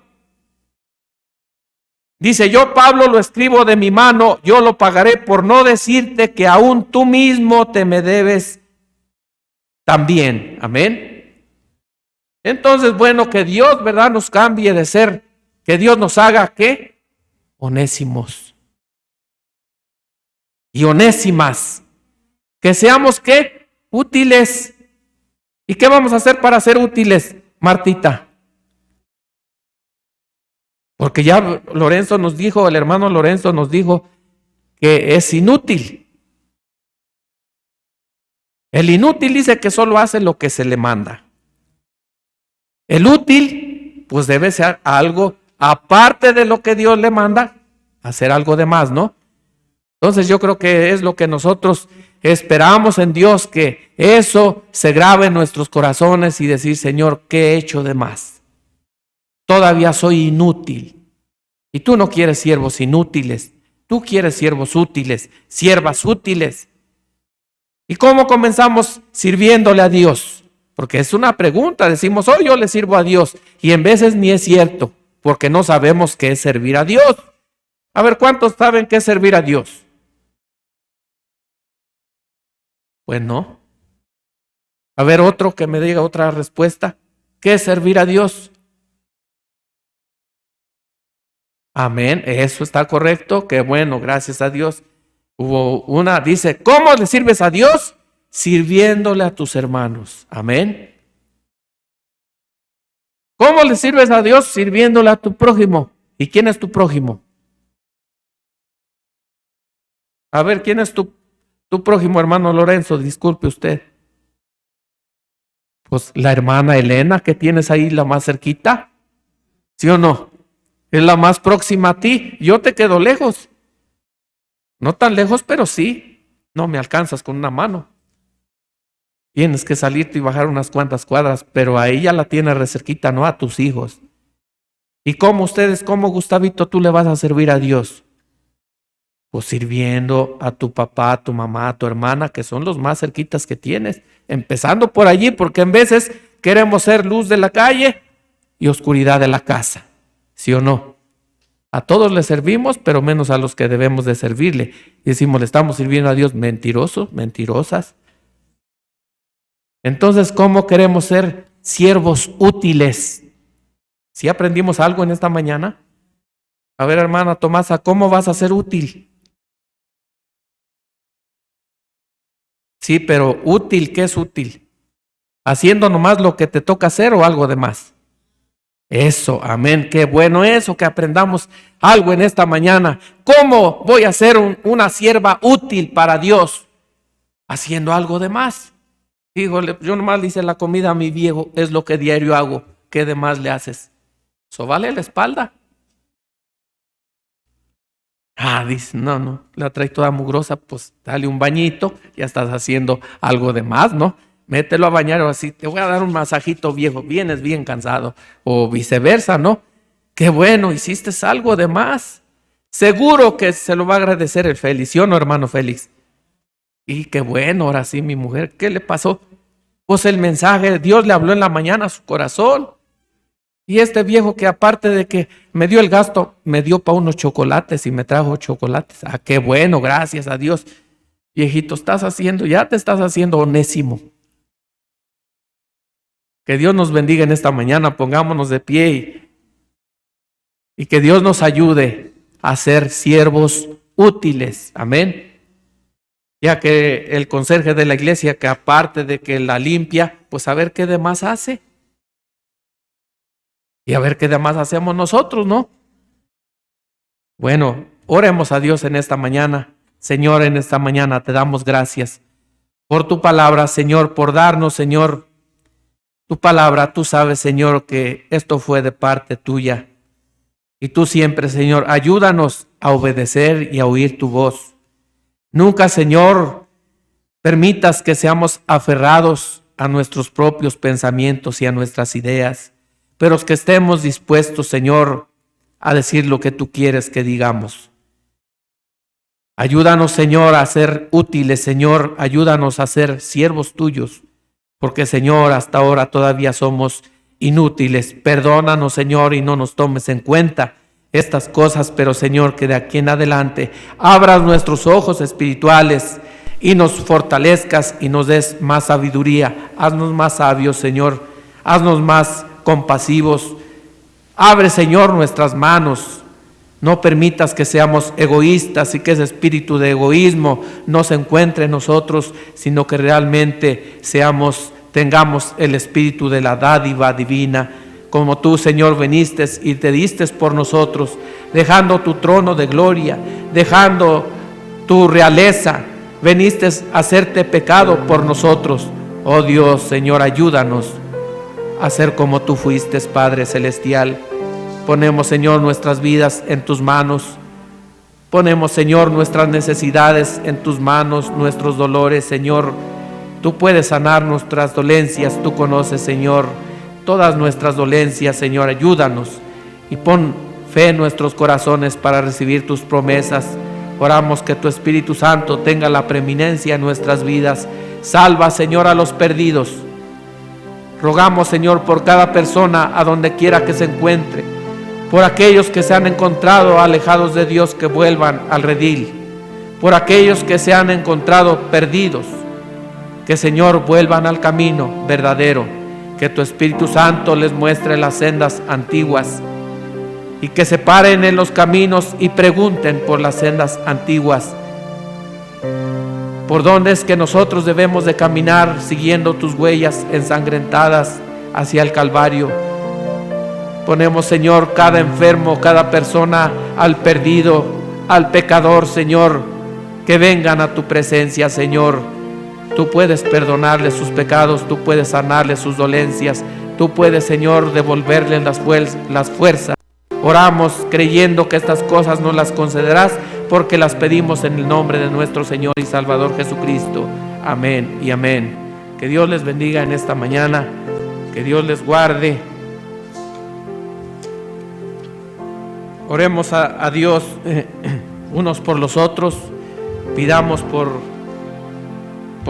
Dice, yo Pablo lo escribo de mi mano, yo lo pagaré, por no decirte que aún tú mismo te me debes también, amén. Entonces, bueno, que Dios, ¿verdad?, nos cambie de ser, que Dios nos haga, ¿qué? Onésimos y onésimas, que seamos, ¿qué? Útiles. ¿Y qué vamos a hacer para ser útiles, Martita? Porque ya Lorenzo nos dijo, el hermano Lorenzo nos dijo que es inútil. El inútil dice que solo hace lo que se le manda. El útil, pues debe ser algo, aparte de lo que Dios le manda, hacer algo de más, ¿no? Entonces yo creo que es lo que nosotros esperamos en Dios, que eso se grabe en nuestros corazones y decir, Señor, ¿qué he hecho de más? Todavía soy inútil. Y tú no quieres siervos inútiles, tú quieres siervos útiles, siervas útiles. ¿Y cómo comenzamos? Sirviéndole a Dios. Porque es una pregunta, decimos, yo le sirvo a Dios. Y en veces ni es cierto, porque no sabemos qué es servir a Dios. A ver, ¿cuántos saben qué es servir a Dios? Pues no. A ver, otro que me diga otra respuesta. ¿Qué es servir a Dios? Amén, eso está correcto, qué bueno, gracias a Dios. Hubo una, dice, ¿cómo le sirves a Dios? Sirviéndole a tus hermanos, amén. ¿Cómo le sirves a Dios? Sirviéndole a tu prójimo. ¿Y quién es tu prójimo? A ver, ¿quién es tu prójimo, hermano Lorenzo? Disculpe usted. Pues la hermana Elena que tienes ahí, la más cerquita. ¿Sí o no? Es la más próxima a ti. Yo te quedo lejos. No tan lejos, pero sí. No me alcanzas con una mano. Tienes que salirte y bajar unas cuantas cuadras, pero a ella la tienes re cerquita, no a tus hijos. ¿Y cómo ustedes, cómo Gustavito, tú le vas a servir a Dios? Pues sirviendo a tu papá, a tu mamá, a tu hermana, que son los más cerquitas que tienes. Empezando por allí, porque en veces queremos ser luz de la calle y oscuridad de la casa. ¿Sí o no? A todos le servimos, pero menos a los que debemos de servirle. Y decimos, le estamos sirviendo a Dios. Mentirosos, mentirosas. Entonces, ¿cómo queremos ser siervos útiles? ¿Sí aprendimos algo en esta mañana? A ver, hermana Tomasa, ¿cómo vas a ser útil? Sí, pero útil, ¿qué es útil? ¿Haciendo nomás lo que te toca hacer o algo de más? Eso, amén, qué bueno eso, que aprendamos algo en esta mañana. ¿Cómo voy a ser una sierva útil para Dios? Haciendo algo de más. Híjole, yo nomás le hice la comida a mi viejo, es lo que diario hago. ¿Qué de más le haces? ¿Sobale la espalda? Dice, no, la trae toda mugrosa, pues dale un bañito, ya estás haciendo algo de más, ¿no? Mételo a bañar o así, te voy a dar un masajito viejo, vienes bien cansado, o viceversa, ¿no? Qué bueno, hiciste algo de más. Seguro que se lo va a agradecer el Félix, ¿sí o no, hermano Félix? Y qué bueno, ahora sí, mi mujer, ¿qué le pasó? Pues el mensaje, Dios le habló en la mañana a su corazón. Y este viejo que aparte de que me dio el gasto, me dio para unos chocolates y me trajo chocolates. Qué bueno, gracias a Dios. Viejito, ya te estás haciendo onésimo. Que Dios nos bendiga en esta mañana, pongámonos de pie y que Dios nos ayude a ser siervos útiles. Amén. Ya que el conserje de la iglesia, que aparte de que la limpia, pues a ver qué demás hace. Y a ver qué demás hacemos nosotros, ¿no? Bueno, oremos a Dios en esta mañana. Señor, en esta mañana te damos gracias por tu palabra, Señor, por darnos, Señor, tu palabra. Tú sabes, Señor, que esto fue de parte tuya. Y tú siempre, Señor, ayúdanos a obedecer y a oír tu voz. Nunca, Señor, permitas que seamos aferrados a nuestros propios pensamientos y a nuestras ideas, pero que estemos dispuestos, Señor, a decir lo que tú quieres que digamos. Ayúdanos, Señor, a ser útiles, Señor, ayúdanos a ser siervos tuyos, porque, Señor, hasta ahora todavía somos inútiles. Perdónanos, Señor, y no nos tomes en cuenta estas cosas, pero, Señor, que de aquí en adelante abras nuestros ojos espirituales y nos fortalezcas y nos des más sabiduría. Haznos más sabios, Señor, haznos más compasivos. Abre, Señor, nuestras manos. No permitas que seamos egoístas y que ese espíritu de egoísmo no se encuentre en nosotros, sino que realmente tengamos el espíritu de la dádiva divina, como tú, Señor, viniste y te diste por nosotros, dejando tu trono de gloria, dejando tu realeza, viniste a hacerte pecado por nosotros. Oh Dios, Señor, ayúdanos a ser como tú fuiste, Padre Celestial. Ponemos, Señor, nuestras vidas en tus manos. Ponemos, Señor, nuestras necesidades en tus manos, nuestros dolores, Señor. Tú puedes sanar nuestras dolencias. Tú conoces, Señor, todas nuestras dolencias, Señor. Ayúdanos y pon fe en nuestros corazones para recibir tus promesas. Oramos que tu Espíritu Santo tenga la preeminencia en nuestras vidas. Salva, Señor, a los perdidos. Rogamos, Señor, por cada persona a donde quiera que se encuentre. Por aquellos que se han encontrado alejados de Dios, que vuelvan al redil. Por aquellos que se han encontrado perdidos, que, Señor, vuelvan al camino verdadero. Que tu Espíritu Santo les muestre las sendas antiguas y que se paren en los caminos y pregunten por las sendas antiguas. ¿Por dónde es que nosotros debemos de caminar siguiendo tus huellas ensangrentadas hacia el Calvario? Ponemos, Señor, cada enfermo, cada persona, al perdido, al pecador, Señor. que vengan a tu presencia, Señor. Tú puedes perdonarles sus pecados, tú puedes sanarles sus dolencias, tú puedes, Señor, devolverles las fuerzas. Oramos creyendo que estas cosas nos las concederás, porque las pedimos en el nombre de nuestro Señor y Salvador Jesucristo. Amén y amén. Que Dios les bendiga en esta mañana, que Dios les guarde. Oremos a Dios unos por los otros, pidamos por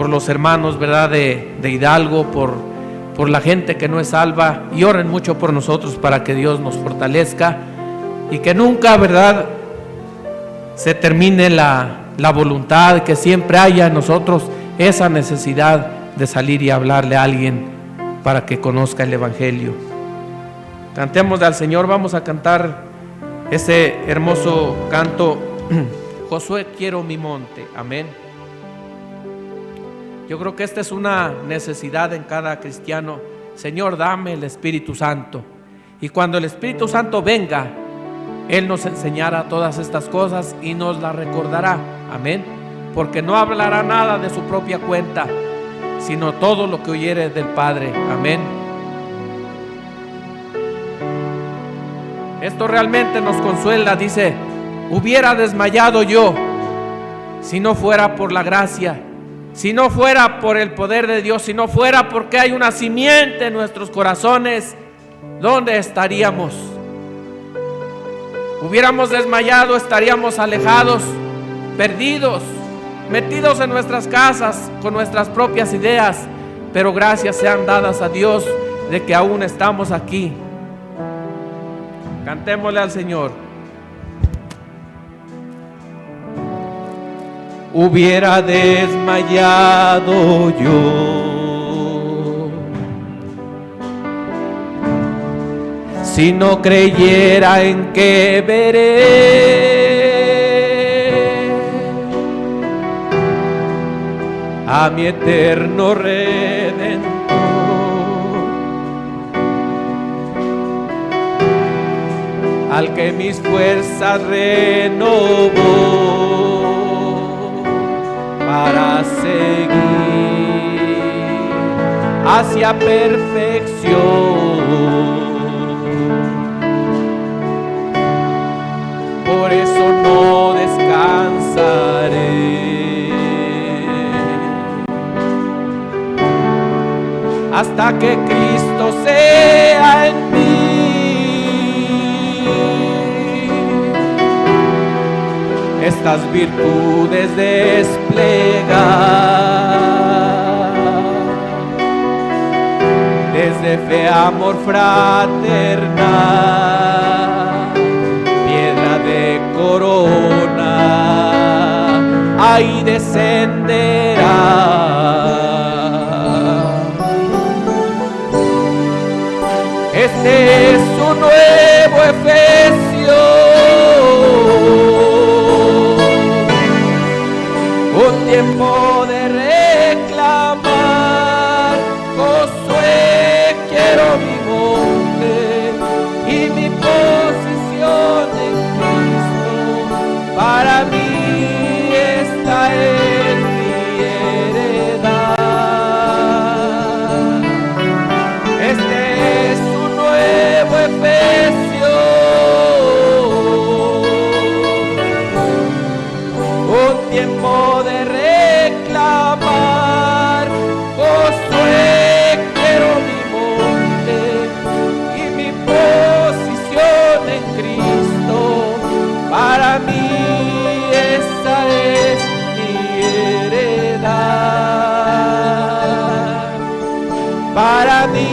los hermanos, ¿verdad?, de Hidalgo, por la gente que no es salva, y oren mucho por nosotros para que Dios nos fortalezca y que nunca, ¿verdad?, se termine la voluntad, que siempre haya en nosotros esa necesidad de salir y hablarle a alguien para que conozca el Evangelio. Cantemos al Señor, vamos a cantar ese hermoso canto, Josué, quiero mi monte. Amén. Yo creo que esta es una necesidad en cada cristiano. Señor, dame el Espíritu Santo. Y cuando el Espíritu Santo venga, Él nos enseñará todas estas cosas y nos las recordará. Amén. Porque no hablará nada de su propia cuenta, sino todo lo que oyere del Padre. Amén. Esto realmente nos consuela. Dice, hubiera desmayado yo si no fuera por la gracia, si no fuera por el poder de Dios, si no fuera porque hay una simiente en nuestros corazones. ¿Dónde estaríamos? Hubiéramos desmayado, estaríamos alejados, perdidos, metidos en nuestras casas con nuestras propias ideas, pero gracias sean dadas a Dios de que aún estamos aquí. Cantémosle al Señor. Hubiera desmayado yo si no creyera en que veré a mi eterno Redentor. Al que mis fuerzas renovó para seguir hacia perfección. Por eso no descansaré hasta que Cristo sea en mí. Estas virtudes desplegar, desde fe, amor fraternal, piedra de corona, ahí descenderá. Este es un nuevo Efesio, un tiempo de reclamar. Josué, quiero mi monte y mi posición en Cristo. Para mí esta es mi heredad. Este es un nuevo Efesio, un tiempo de reclamar. Josué, quiero mi monte y mi posición en Cristo. Para mí esa es mi heredad. Para mí